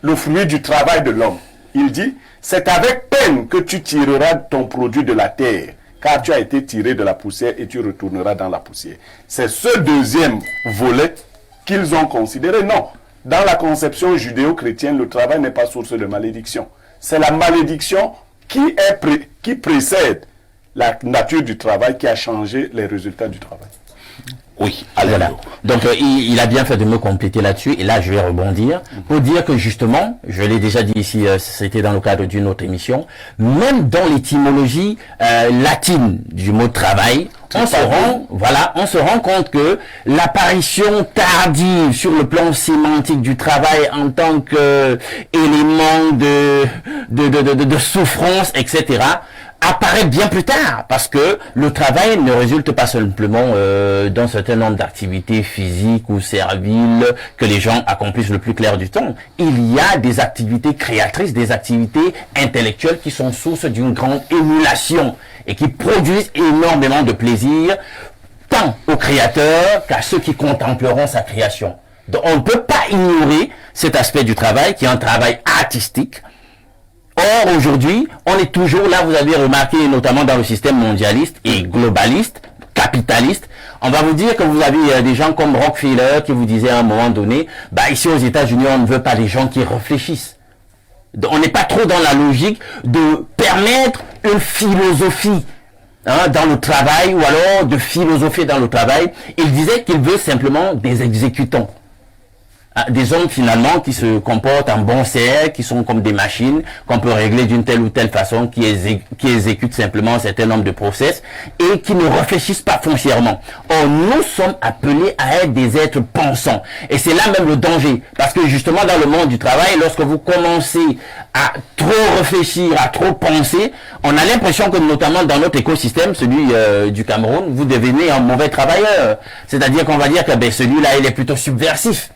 le fruit du travail de l'homme. Il dit, C'est avec peine que tu tireras ton produit de la terre, car tu as été tiré de la poussière et tu retourneras dans la poussière. C'est ce deuxième volet qu'ils ont considéré. Non, dans la conception judéo-chrétienne, le travail n'est pas source de malédiction. C'est la malédiction qui précède la nature du travail qui a changé les résultats du travail. Oui, voilà. Donc il a bien fait de me compléter là-dessus, et là je vais rebondir pour dire que justement, je l'ai déjà dit ici, c'était dans le cadre d'une autre émission, même dans l'étymologie latine du mot travail, on se rend compte que l'apparition tardive sur le plan sémantique du travail en tant que élément de souffrance, etc., apparaît bien plus tard, parce que le travail ne résulte pas simplement d'un certain nombre d'activités physiques ou serviles que les gens accomplissent le plus clair du temps. Il y a des activités créatrices, des activités intellectuelles qui sont source d'une grande émulation et qui produisent énormément de plaisir tant aux créateurs qu'à ceux qui contempleront sa création. Donc on ne peut pas ignorer cet aspect du travail qui est un travail artistique. Or, aujourd'hui, on est toujours là, vous avez remarqué, notamment dans le système mondialiste et globaliste, capitaliste, on va vous dire que vous avez des gens comme Rockefeller qui vous disaient à un moment donné, ici aux États-Unis, on ne veut pas des gens qui réfléchissent. Donc, on n'est pas trop dans la logique de permettre une philosophie dans le travail, ou alors de philosopher dans le travail. Il disait qu'il veut simplement des exécutants. Des hommes finalement qui se comportent en bon serre, qui sont comme des machines, qu'on peut régler d'une telle ou telle façon, qui exécutent simplement un certain nombre de process et qui ne réfléchissent pas foncièrement. Or, nous sommes appelés à être des êtres pensants. Et c'est là même le danger. Parce que justement dans le monde du travail, lorsque vous commencez à trop réfléchir, à trop penser, on a l'impression que notamment dans notre écosystème, celui du Cameroun, vous devenez un mauvais travailleur. C'est-à-dire qu'on va dire que celui-là, il est plutôt subversif.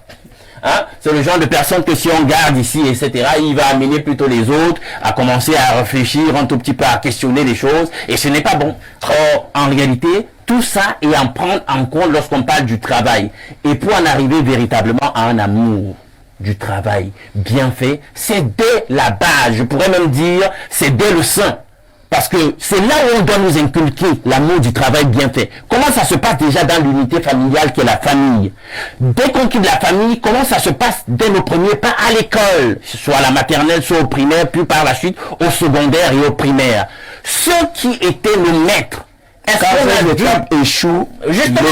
C'est le genre de personne que si on garde ici, etc., il va amener plutôt les autres à commencer à réfléchir un tout petit peu, à questionner les choses, et ce n'est pas bon. Or, en réalité, tout ça est à prendre en compte lorsqu'on parle du travail. Et pour en arriver véritablement à un amour du travail bien fait, c'est dès la base, je pourrais même dire, c'est dès le sein. Parce que c'est là où on doit nous inculquer l'amour du travail bien fait. Comment ça se passe déjà dans l'unité familiale qui est la famille? Dès qu'on quitte la famille, comment ça se passe dès nos premiers pas à l'école? Soit à la maternelle, soit au primaire, puis par la suite au secondaire et au primaire. Ceux qui étaient nos maîtres, est-ce qu'on a dû échouer? Justement,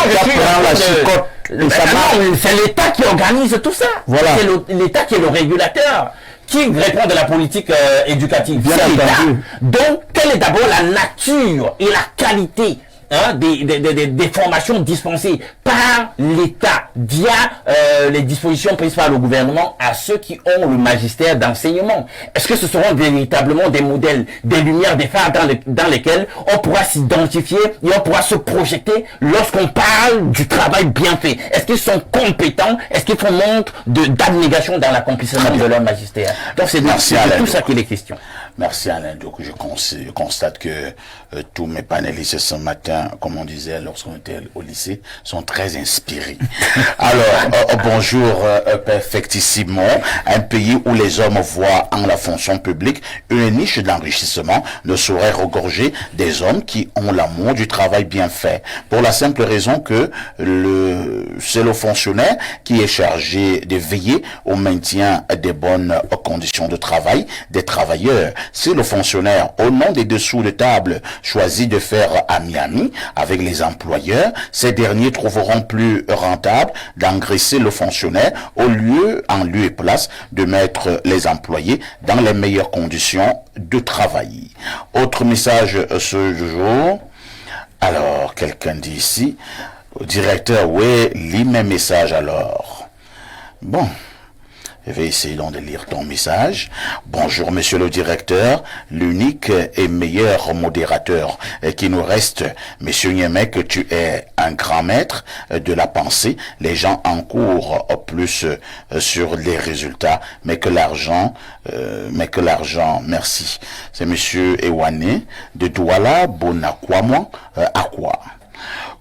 c'est l'État qui organise tout ça. Voilà. C'est l'État qui est le régulateur. Qui répond de la politique éducative? Bien entendu. Donc, quelle est d'abord la nature et la qualité des formations dispensées par l'État via les dispositions prises par le gouvernement à ceux qui ont le magistère d'enseignement? Est-ce que ce seront véritablement des modèles, des lumières, des phares dans lesquels on pourra s'identifier et on pourra se projeter lorsqu'on parle du travail bien fait? Est-ce qu'ils sont compétents? Est-ce qu'ils font montre d'abnégation dans l'accomplissement de leur magistère? Donc c'est de tout ça qu'il est question. Merci Alain. Donc je constate que tous mes panélistes ce matin, comme on disait lorsqu'on était au lycée, sont très inspirés. Alors, bonjour perfectissimo, un pays où les hommes voient en la fonction publique une niche d'enrichissement ne saurait regorger des hommes qui ont l'amour du travail bien fait. Pour la simple raison que c'est le fonctionnaire qui est chargé de veiller au maintien des bonnes conditions de travail des travailleurs. Si le fonctionnaire, au nom des dessous de table, choisit de faire ami-ami avec les employeurs, ces derniers trouveront plus rentable d'engraisser le fonctionnaire en lieu et place de mettre les employés dans les meilleures conditions de travail. Autre message ce jour. Alors, quelqu'un dit ici, directeur, oui, lis mes messages alors. Bon. Je vais essayer donc de lire ton message. Bonjour, monsieur le directeur, l'unique et meilleur modérateur qui nous reste. Monsieur Niemek, tu es un grand maître de la pensée. Les gens encourent plus sur les résultats, mais que l'argent, merci. C'est monsieur Ewane de Douala, Bonakwamo, Aqua.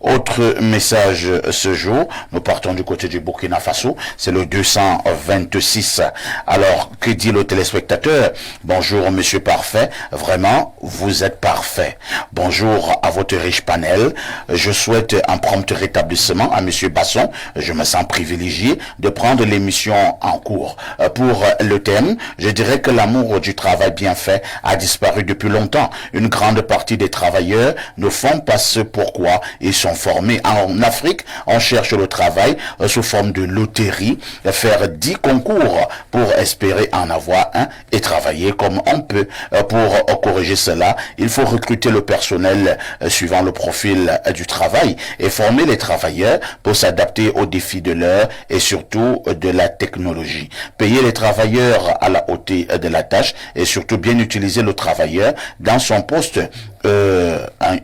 Autre message ce jour, nous partons du côté du Burkina Faso, c'est le 226. Alors, que dit le téléspectateur? Bonjour Monsieur Parfait, vraiment, vous êtes parfait. Bonjour à votre riche panel, je souhaite un prompt rétablissement à Monsieur Basson, je me sens privilégié de prendre l'émission en cours. Pour le thème, je dirais que l'amour du travail bien fait a disparu depuis longtemps. Une grande partie des travailleurs ne font pas ce pourquoi ils sont formés. En Afrique, on cherche le travail sous forme de loterie, faire 10 concours pour espérer en avoir un et travailler comme on peut. Pour corriger cela, il faut recruter le personnel suivant le profil du travail et former les travailleurs pour s'adapter aux défis de l'heure et surtout de la technologie. Payer les travailleurs à la hauteur de la tâche et surtout bien utiliser le travailleur dans son poste.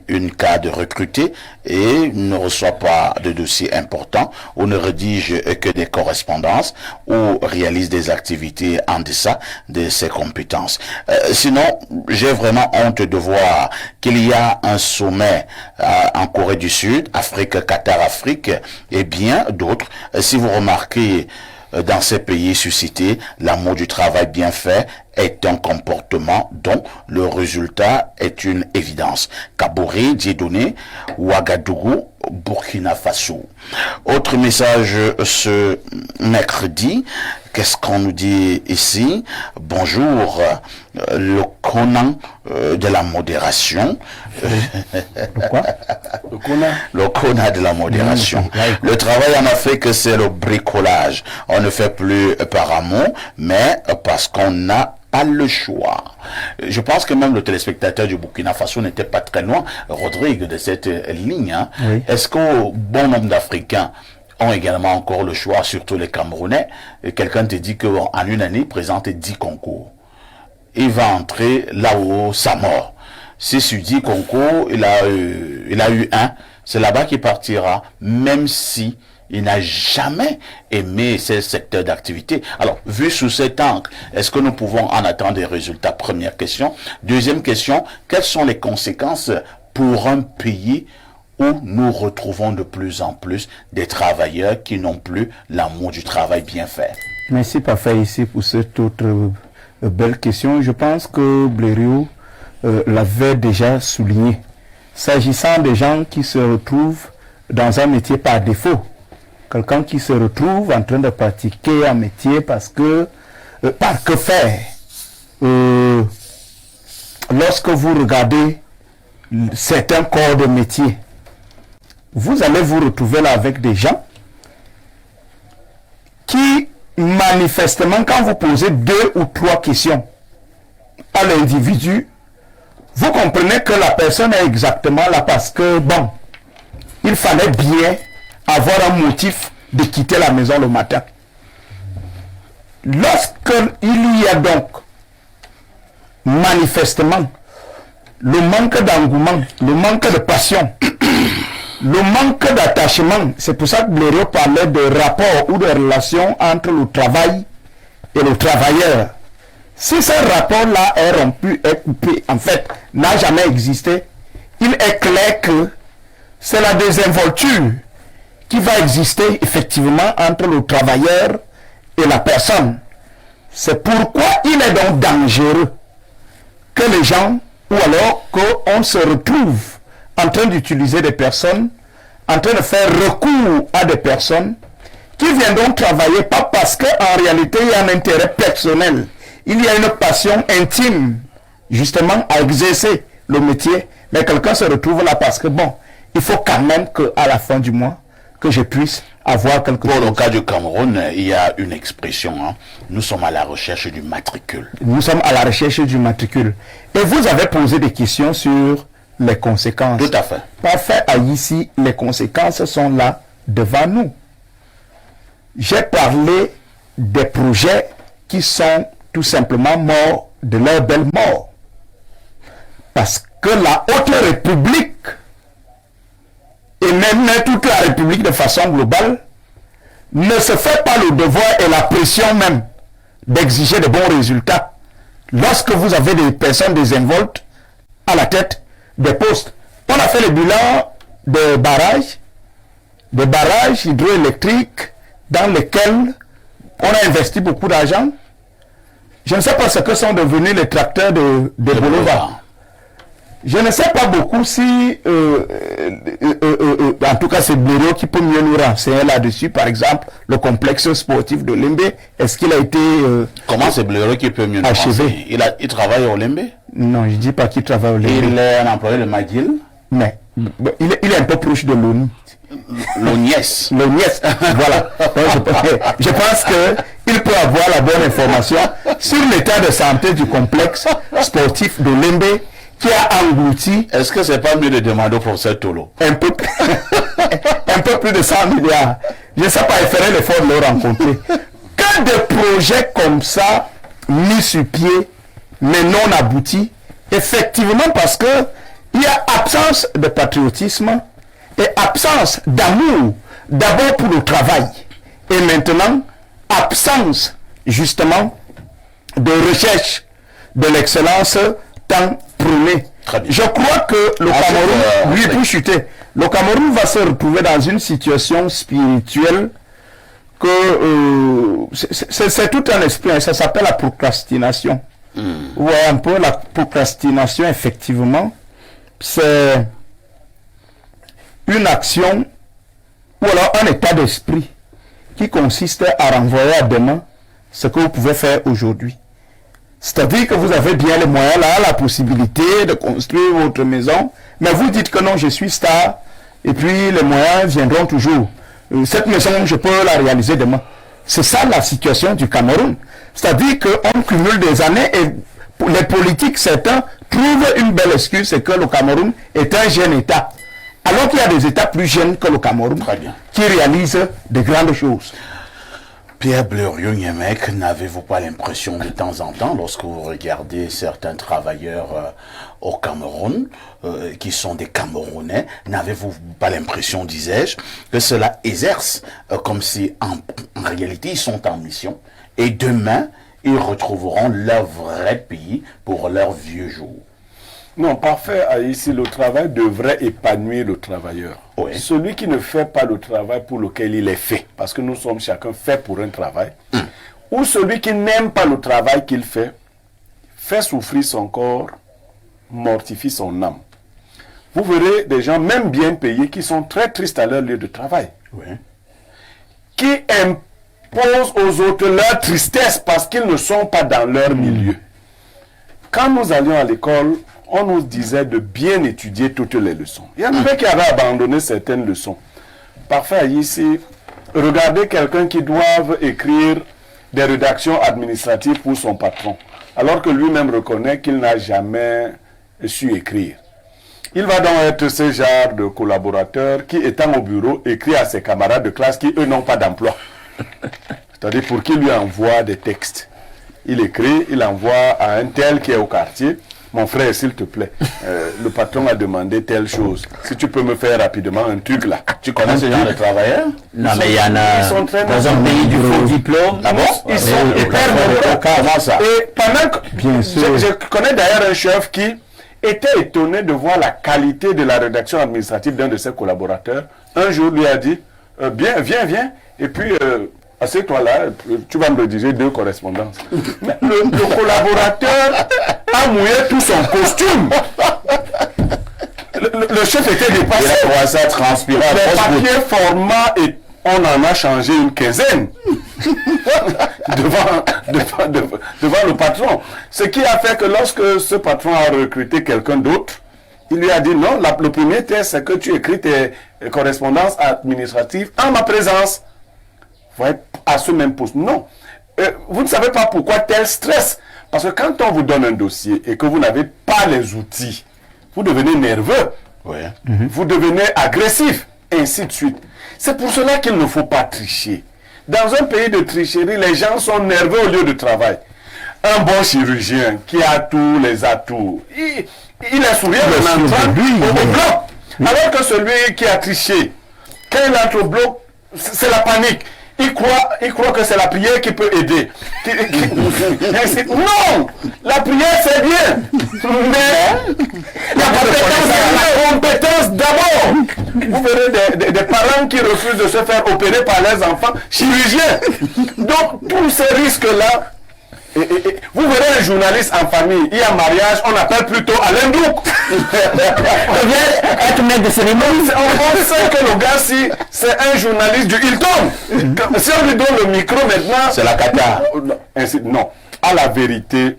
Une cas de recruter et ne reçoit pas de dossiers importants ou ne rédige que des correspondances ou réalise des activités en deçà de ses compétences. Sinon, j'ai vraiment honte de voir qu'il y a un sommet en Corée du Sud, Afrique, Qatar, Afrique et bien d'autres. Si vous remarquez, dans ces pays suscités, l'amour du travail bien fait est un comportement dont le résultat est une évidence. Kaboré, Dieudonné, Ouagadougou, Burkina Faso. Autre message ce mercredi, qu'est-ce qu'on nous dit ici? Bonjour, le Conan de la modération. Quoi? Le Conan de la modération. Le travail en Afrique, c'est le bricolage. On ne fait plus par amour, mais parce qu'on n'a pas le choix. Je pense que même le téléspectateur du Burkina Faso n'était pas très loin, Rodrigue, de cette ligne. Hein. Oui. Est-ce qu'au bon nombre d'Africains ont également encore le choix, surtout les Camerounais? Quelqu'un te dit qu'en une année, il présente 10 concours. Il va entrer là où sa mort. Si sur 10 concours, il a eu un, c'est là-bas qu'il partira, même si il n'a jamais aimé ce secteur d'activité. Alors, vu sous cet angle, est-ce que nous pouvons en attendre des résultats? Première question. Deuxième question, quelles sont les conséquences pour un pays où nous retrouvons de plus en plus des travailleurs qui n'ont plus l'amour du travail bien fait? Merci Parfait ici pour cette autre belle question. Je pense que Blériot l'avait déjà souligné. S'agissant des gens qui se retrouvent dans un métier par défaut, quelqu'un qui se retrouve en train de pratiquer un métier parce que, par que faire? Lorsque vous regardez certains corps de métier, vous allez vous retrouver là avec des gens qui, manifestement, quand vous posez 2 ou 3 questions à l'individu, vous comprenez que la personne est exactement là parce que, bon, il fallait bien avoir un motif de quitter la maison le matin. Lorsqu'il y a donc manifestement le manque d'engouement, le manque de passion, le manque d'attachement, c'est pour ça que Blériot parlait de rapport ou de relation entre le travail et le travailleur. Si ce rapport-là est rompu, est coupé, en fait, n'a jamais existé, il est clair que c'est la désinvolture qui va exister effectivement entre le travailleur et la personne. C'est pourquoi il est donc dangereux que les gens, ou alors qu'on se retrouve en train d'utiliser des personnes, en train de faire recours à des personnes qui viennent donc travailler, pas parce qu'en réalité il y a un intérêt personnel, il y a une passion intime justement à exercer le métier, mais quelqu'un se retrouve là parce que bon, il faut quand même qu'à la fin du mois, que je puisse avoir quelque chose. Pour le cas du Cameroun, il y a une expression, hein. Nous sommes à la recherche du matricule. Nous sommes à la recherche du matricule. Et vous avez posé des questions sur les conséquences. Tout à fait. Parfait, ici, les conséquences sont là devant nous. J'ai parlé des projets qui sont tout simplement morts de leur belle mort. Parce que la Haute République, et même toute la République de façon globale, ne se fait pas le devoir et la pression même d'exiger de bons résultats lorsque vous avez des personnes désinvoltes à la tête des postes. On a fait le bilan des barrages hydroélectriques dans lesquels on a investi beaucoup d'argent. Je ne sais pas ce que sont devenus les tracteurs de Bolova. Je ne sais pas beaucoup si, en tout cas c'est Blériot qui peut mieux nous renseigner là-dessus. Par exemple, le complexe sportif de Lembe, est-ce qu'il a été Comment c'est Blériot qui peut mieux nous renseigner? Il travaille au Lembe? Non, je ne dis pas qu'il travaille au Lembe. Il est un employé de McGill? Mais il est un peu proche de l'ONU. L'ONIES. L'ONIES, voilà. Donc, je pense qu'il peut avoir la bonne information sur l'état de santé du complexe sportif de Lembe qui a englouti. Est-ce que c'est pas mieux de demander pour ce Tolo? Un peu plus de 100 milliards. Je ne sais pas, il ferait l'effort de le rencontrer. Que de projets comme ça mis sur pied, mais non aboutis, effectivement parce que il y a absence de patriotisme et absence d'amour, d'abord pour le travail, et maintenant absence justement de recherche de l'excellence tant prônée. Je crois que le Cameroun, lui pour chuter, le Cameroun va se retrouver dans une situation spirituelle que c'est tout un esprit, ça s'appelle la procrastination. Vous voyez un peu la procrastination, effectivement, c'est une action ou alors un état d'esprit qui consiste à renvoyer à demain ce que vous pouvez faire aujourd'hui. C'est-à-dire que vous avez bien les moyens là, la possibilité de construire votre maison, mais vous dites que non, je suis star, et puis les moyens viendront toujours. Cette maison, je peux la réaliser demain. C'est ça la situation du Cameroun. C'est-à-dire qu'on cumule des années et les politiques, certains, trouvent une belle excuse, c'est que le Cameroun est un jeune État. Alors qu'il y a des États plus jeunes que le Cameroun qui réalisent de grandes choses. Pierre Blériot-Niemek, n'avez-vous pas l'impression de temps en temps, lorsque vous regardez certains travailleurs au Cameroun, qui sont des Camerounais, n'avez-vous pas l'impression, disais-je, que cela exerce comme si en réalité ils sont en mission et demain ils retrouveront leur vrai pays pour leurs vieux jours? Non, parfait. Ici, le travail devrait épanouir le travailleur. Oui. Celui qui ne fait pas le travail pour lequel il est fait, parce que nous sommes chacun fait pour un travail, ou celui qui n'aime pas le travail qu'il fait souffrir son corps, mortifie son âme. Vous verrez des gens, même bien payés, qui sont très tristes à leur lieu de travail. Oui. Qui imposent aux autres leur tristesse parce qu'ils ne sont pas dans leur milieu. Quand nous allions à l'école, on nous disait de bien étudier toutes les leçons. Il y en avait qui avaient abandonné certaines leçons. Parfait, ici, regardez quelqu'un qui doit écrire des rédactions administratives pour son patron, alors que lui-même reconnaît qu'il n'a jamais su écrire. Il va donc être ce genre de collaborateur qui, étant au bureau, écrit à ses camarades de classe qui, eux, n'ont pas d'emploi. C'est-à-dire pour qu'il lui envoie des textes. Il écrit, il envoie à un tel qui est au quartier. Mon frère, s'il te plaît, le patron a demandé telle chose. Si tu peux me faire rapidement un truc là. Tu connais ce genre de travailleurs? Non, mais il y en a dans un pays du faux diplôme. Ah bon? Ils sont hyper nombreux. Comment ça? Et pendant que... Bien sûr. Je connais d'ailleurs un chef qui était étonné de voir la qualité de la rédaction administrative d'un de ses collaborateurs. Un jour, lui a dit, viens. Et puis... assieds-toi là, tu vas me rédiger 2 correspondances. Mais le collaborateur a mouillé tout son costume. Le chef était dépassé. Il a ça transpirer. Les papiers format, et on en a changé une quinzaine. devant le patron. Ce qui a fait que lorsque ce patron a recruté quelqu'un d'autre, il lui a dit non, le premier test, c'est que tu écris tes correspondances administratives en ma présence. Vous voyez, à ce même poste. Non. Vous ne savez pas pourquoi tel stress. Parce que quand on vous donne un dossier et que vous n'avez pas les outils, vous devenez nerveux. Ouais. Vous devenez agressif. Et ainsi de suite. C'est pour cela qu'il ne faut pas tricher. Dans un pays de tricherie, les gens sont nerveux au lieu de travail. Un bon chirurgien qui a tous les atouts, il est souriant en entrant au bloc. Alors que celui qui a triché, quand il entre au bloc, c'est la panique. Il croit que c'est la prière qui peut aider. Non! La prière, c'est bien. Mais la compétence d'abord. vous verrez des parents qui refusent de se faire opérer par leurs enfants chirurgiens. Donc, tous ces risques-là, vous verrez un journaliste en famille, il y a mariage, on appelle plutôt Alain Douk. On vient être maître de cérémonie. On sait que le gars, si c'est un journaliste du Hilton, si on lui donne le micro maintenant... C'est la cata. Non, à la vérité,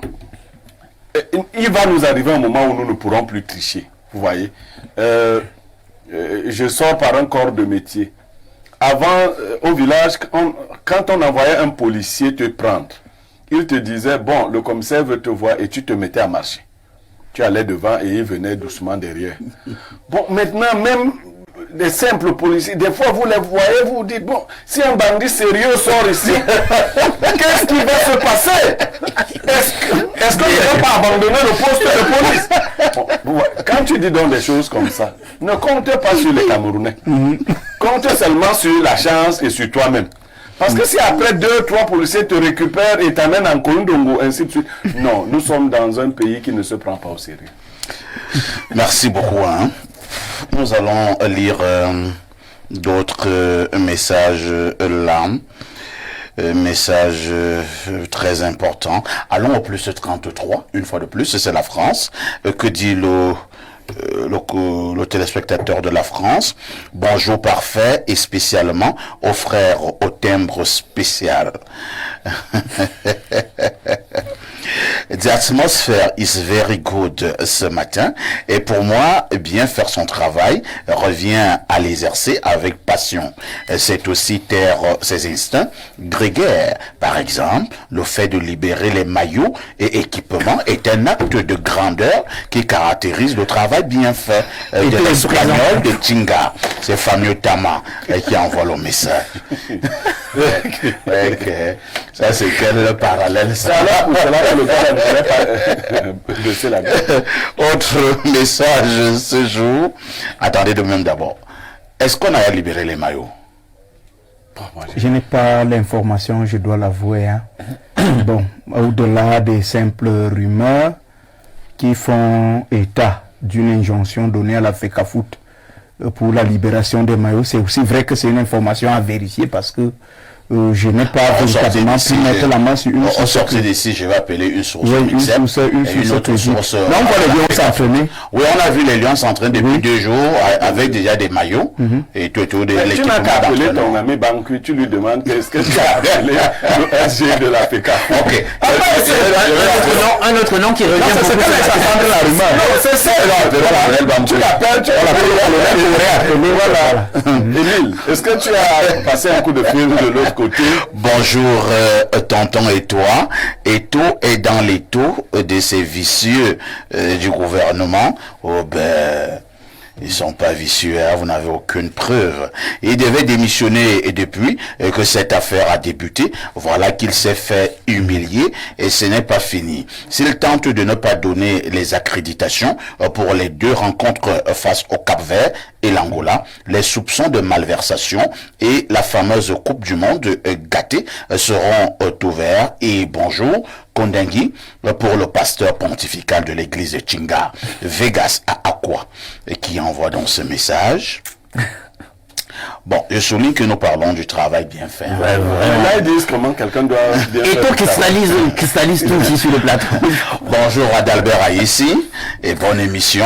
il va nous arriver un moment où nous ne pourrons plus tricher. Vous voyez, je sors par un corps de métier. Avant, au village, quand on envoyait un policier te prendre, il te disait, bon, le commissaire veut te voir et tu te mettais à marcher. Tu allais devant et il venait doucement derrière. Bon, maintenant, même des simples policiers, des fois vous les voyez, vous vous dites, bon, si un bandit sérieux sort ici, qu'est-ce qui va se passer? Est-ce qu'on ne va pas abandonner le poste de police? Bon, quand tu dis donc des choses comme ça, ne comptez pas sur les Camerounais. Comptez seulement sur la chance et sur toi-même. Parce que si après 2-3 policiers te récupèrent et t'amènent en Kondongo, ainsi de suite. Non, nous sommes dans un pays qui ne se prend pas au sérieux. Merci beaucoup. Nous allons lire d'autres messages là. Message très important. Allons au plus 33, une fois de plus, c'est la France. Que dit le téléspectateur de la France? Bonjour parfait et spécialement aux frères au timbre spécial. The atmosphere is very good ce matin et pour moi, bien faire son travail revient à l'exercer avec passion. C'est aussi taire ses instincts grégaires. Par exemple, le fait de libérer les maillots et équipements est un acte de grandeur qui caractérise le travail bien fait de l'espagnol de Tinga. C'est fameux Tama qui envoie le message. Okay. Ça c'est quel parallèle ça? Autre message ce jour. Attendez de même d'abord. Est-ce qu'on a libéré les maillots? Je n'ai pas l'information, je dois l'avouer. Bon, au-delà des simples rumeurs qui font état d'une injonction donnée à la FECAFOOT pour la libération des maillots, c'est aussi vrai que c'est une information à vérifier parce que je n'ai pas véritablement pu mettre la main sur une source. On sortit d'ici, je vais appeler une source. Oui, une autre source. Non, on voit les lions s'entraîner. Oui, on a vu les lions s'entraîner depuis 2 jours avec déjà des maillots et tout de l'équipement. Tu n'as qu'à appeler ton ami Bancu, tu lui demandes qu'est-ce que tu as appelé le SG de la PK. Ok. Un autre nom qui revient beaucoup. C'est ça. Tu l'appelles, tu l'appelles. Voilà. Émile, est-ce que tu as passé un coup de fil de l'autre côté? Bonjour tonton et toi. Eto est dans les taux de ces vicieux du gouvernement. Oh ben, ils sont pas vicieux, hein, vous n'avez aucune preuve. Il devait démissionner et depuis que cette affaire a débuté, voilà qu'il s'est fait humilier et ce n'est pas fini. S'il tente de ne pas donner les accréditations pour les 2 rencontres face au Cap-Vert et l'Angola, les soupçons de malversation et la fameuse Coupe du Monde gâtée seront ouverts. Et bonjour, Kondengui, pour le pasteur pontifical de l'église de Tinga, Vegas à Aqua, qui envoie donc ce message. Bon, je souligne que nous parlons du travail bien fait. Là, ils disent comment quelqu'un doit bien faire. Et toi, cristallise tout ici sur le plateau. Bonjour Adalbert Aïssi et bonne émission.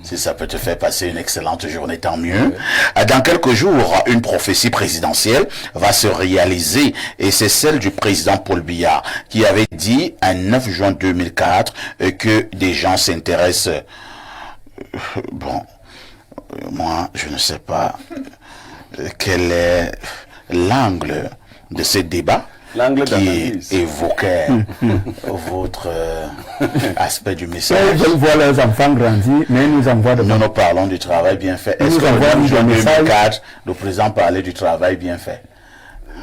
Si ça peut te faire passer une excellente journée, tant mieux. Dans quelques jours, une prophétie présidentielle va se réaliser et c'est celle du président Paul Biya qui avait dit un 9 juin 2004 que des gens s'intéressent. Bon, moi, je ne sais pas quel est l'angle de ce débat qui évoquait votre aspect du message. Ils voient leurs enfants grandir, mais ils nous envoient de... Nous parlons du travail bien fait. Est-ce que le 9 juin 2004, le président parlait du travail bien fait?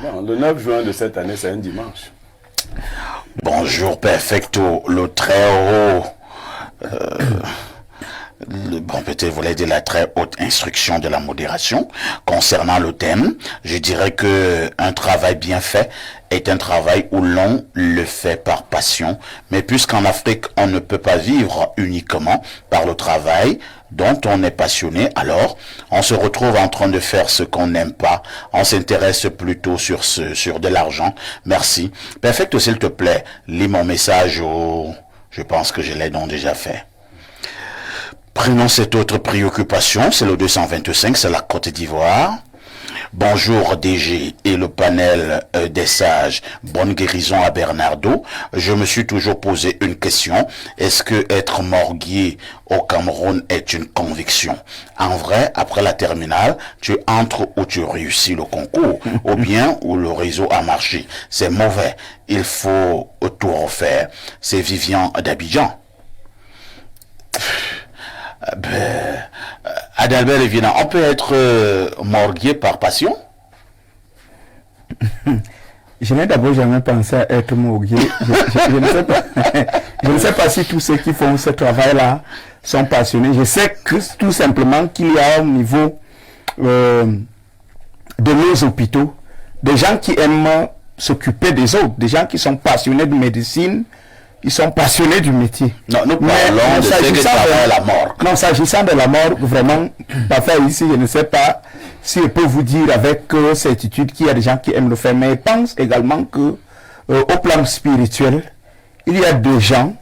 Non, le 9 juin de cette année, c'est un dimanche. Bonjour Perfecto, le très haut peut-être vous voulez dire la très haute instruction de la modération. Concernant le thème, je dirais que un travail bien fait est un travail où l'on le fait par passion. Mais puisqu'en Afrique, on ne peut pas vivre uniquement par le travail dont on est passionné, alors on se retrouve en train de faire ce qu'on n'aime pas. On s'intéresse plutôt sur de l'argent. Merci. Perfect, s'il te plaît, lis mon message au... Je pense que je l'ai donc déjà fait. Prenons cette autre préoccupation, c'est le 225, c'est la Côte d'Ivoire. Bonjour DG et le panel des sages. Bonne guérison à Bernardo. Je me suis toujours posé une question. Est-ce que être morguier au Cameroun est une conviction? En vrai, après la terminale, tu entres ou tu réussis le concours, ou bien où le réseau a marché. C'est mauvais. Il faut tout refaire. C'est Vivian d'Abidjan. Adalbert évident, on peut être morguier par passion? Je n'ai d'abord jamais pensé à être morguier. Je ne sais pas. Je ne sais pas si tous ceux qui font ce travail-là sont passionnés. Je sais que tout simplement qu'il y a au niveau de nos hôpitaux des gens qui aiment s'occuper des autres, des gens qui sont passionnés de médecine. Ils sont passionnés du métier. Non, nous parlons de ce que travaille la mort. Non, s'agissant de la mort, vraiment, parfois ici, je ne sais pas si je peux vous dire avec certitude qu'il y a des gens qui aiment le faire, mais je pense également que au plan spirituel, il y a des gens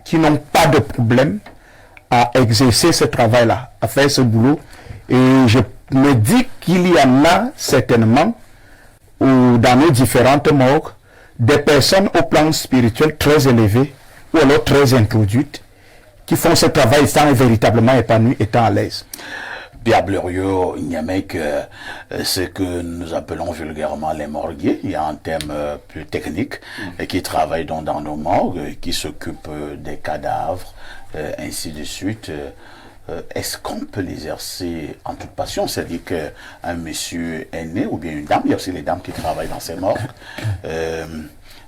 qui n'ont pas de problème à exercer ce travail-là, à faire ce boulot. Et je me dis qu'il y en a certainement dans nos différentes morgues, des personnes au plan spirituel très élevées ou alors très introduites qui font ce travail sans être véritablement épanouis, étant à l'aise. Pierre Blériot, il n'y a même que ce que nous appelons vulgairement les morguiers. Il y a un thème plus technique qui travaille dans nos morgues, qui s'occupe des cadavres, ainsi de suite. Est-ce qu'on peut l'exercer en toute passion? C'est-à-dire qu'un monsieur est né, ou bien une dame, il y a aussi les dames qui travaillent dans ces morgues,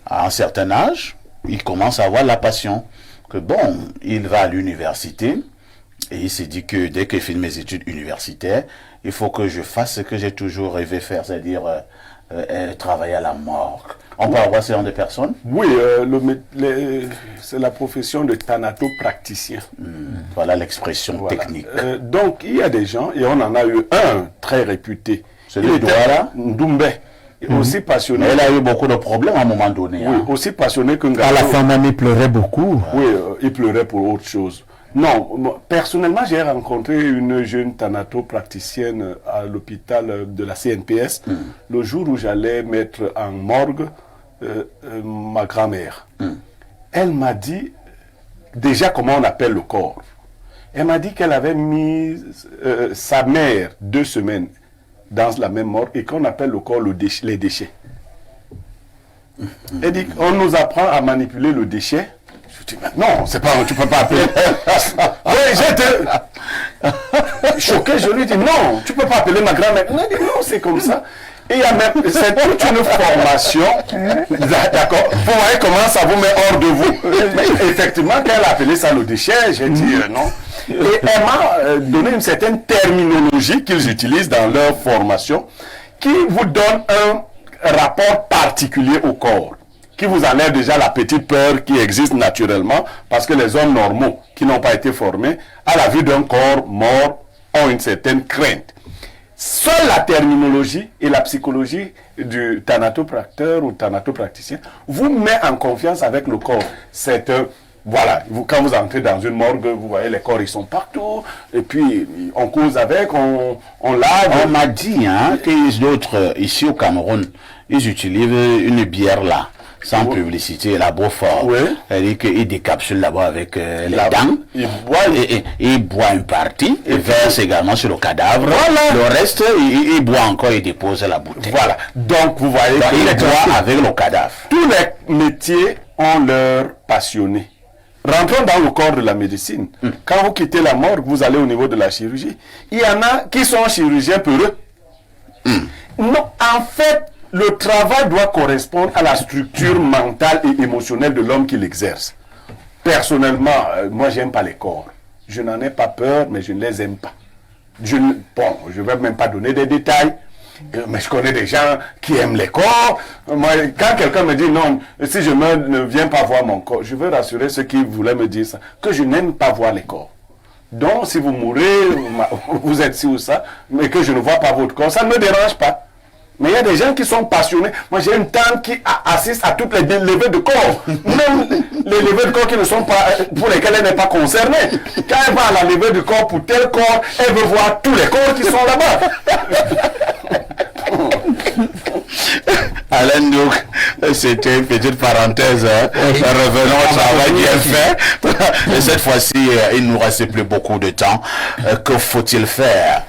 à un certain âge, il commence à avoir la passion. Que bon, il va à l'université, et il s'est dit que dès que je finis mes études universitaires, il faut que je fasse ce que j'ai toujours rêvé faire, c'est-à-dire travailler à la morgue. On peut avoir ce genre de personnes? Oui, c'est la profession de thanatopraticien. Voilà l'expression technique. Donc, il y a des gens, et on en a eu un très réputé. C'est le Douala Ndoumbe. Aussi passionné. Mais il a eu beaucoup de problèmes à un moment donné. Oui, aussi passionné qu'un gars. À la fin même, il pleurait beaucoup. Oui, il pleurait pour autre chose. Non, personnellement, j'ai rencontré une jeune thanatopraticienne à l'hôpital de la CNPS le jour où j'allais mettre en morgue ma grand-mère. Elle m'a dit déjà comment on appelle le corps. Elle m'a dit qu'elle avait mis sa mère 2 semaines dans la même morgue et qu'on appelle le corps les déchets. Elle dit qu'on nous apprend à manipuler le déchet. Je dis, non, c'est pas, tu peux pas appeler. Oui, j'étais choqué, je lui dis, non, tu peux pas appeler ma grand-mère. Elle dit, non, c'est comme ça. Et il y a même, c'est toute une formation, d'accord, vous voyez comment ça vous met hors de vous. Mais effectivement, quand elle a appelé ça le déchet, j'ai dit non. Et elle m'a donné une certaine terminologie qu'ils utilisent dans leur formation, qui vous donne un rapport particulier au corps, qui vous enlève déjà la petite peur qui existe naturellement, parce que les hommes normaux, qui n'ont pas été formés, à la vue d'un corps mort, ont une certaine crainte. Seule la terminologie et la psychologie du thanatopracteur ou thanatopraticien vous met en confiance avec le corps. Voilà, quand vous entrez dans une morgue, vous voyez les corps, ils sont partout, et puis on cause avec, on lave. On m'a dit que d'autres, ici au Cameroun, ils utilisent une bière là, sans publicité, la Beaufort. Elle dit qu'ils décapsulent là-bas avec les dents. Il boit une partie, et verse également sur le cadavre. Voilà. Le reste, il boit encore et dépose la bouteille. Voilà. Donc, vous voyez il boit avec le cadavre. Tous les métiers ont leur passionné. Rentrons dans le corps de la médecine. Quand vous quittez la morgue, vous allez au niveau de la chirurgie. Il y en a qui sont chirurgiens peureux. Non, en fait, le travail doit correspondre à la structure mentale et émotionnelle de l'homme qui l'exerce. Personnellement, moi, j'aime pas les corps. Je n'en ai pas peur, mais je ne les aime pas. Je ne vais même pas donner des détails, mais je connais des gens qui aiment les corps. Moi, quand quelqu'un me dit non, si je meurs, ne viens pas voir mon corps, je veux rassurer ceux qui voulaient me dire ça, que je n'aime pas voir les corps. Donc, si vous mourrez, vous êtes ci ou ça, mais que je ne vois pas votre corps, ça ne me dérange pas. Mais il y a des gens qui sont passionnés. Moi, j'ai une tante qui assiste à toutes les levées de corps. Même les levées de corps qui ne sont pas, pour lesquelles elle n'est pas concernée. Quand elle va à la levée du corps pour tel corps, elle veut voir tous les corps qui sont là-bas. Alain, donc, c'était une petite parenthèse. Revenons au travail bien fait. Et cette fois-ci, il ne nous reste plus beaucoup de temps. Que faut-il faire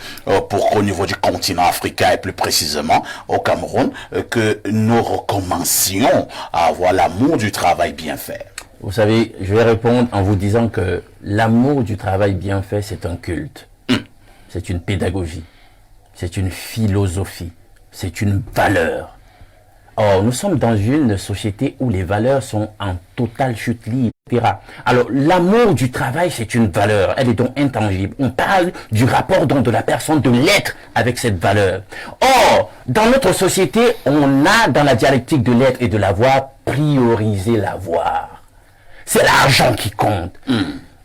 pour qu'au niveau du continent africain et plus précisément au Cameroun, que nous recommencions à avoir l'amour du travail bien fait? Vous savez, je vais répondre en vous disant que l'amour du travail bien fait, c'est un culte. C'est une pédagogie. C'est une philosophie. C'est une valeur. Or, nous sommes dans une société où les valeurs sont en totale chute libre, etc. Alors, l'amour du travail, c'est une valeur. Elle est donc intangible. On parle du rapport donc de la personne, de l'être avec cette valeur. Or, dans notre société, on a dans la dialectique de l'être et de l'avoir priorisé l'avoir. C'est l'argent qui compte.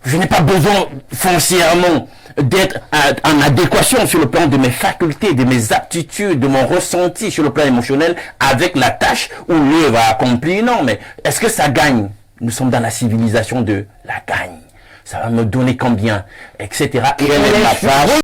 Je n'ai pas besoin foncièrement d'être en adéquation sur le plan de mes facultés, de mes aptitudes, de mon ressenti sur le plan émotionnel avec la tâche ou l'œuvre à accomplir. Non, mais est-ce que ça gagne? Nous sommes dans la civilisation de la gagne. Ça va me donner combien, etc. Quelle est ma part?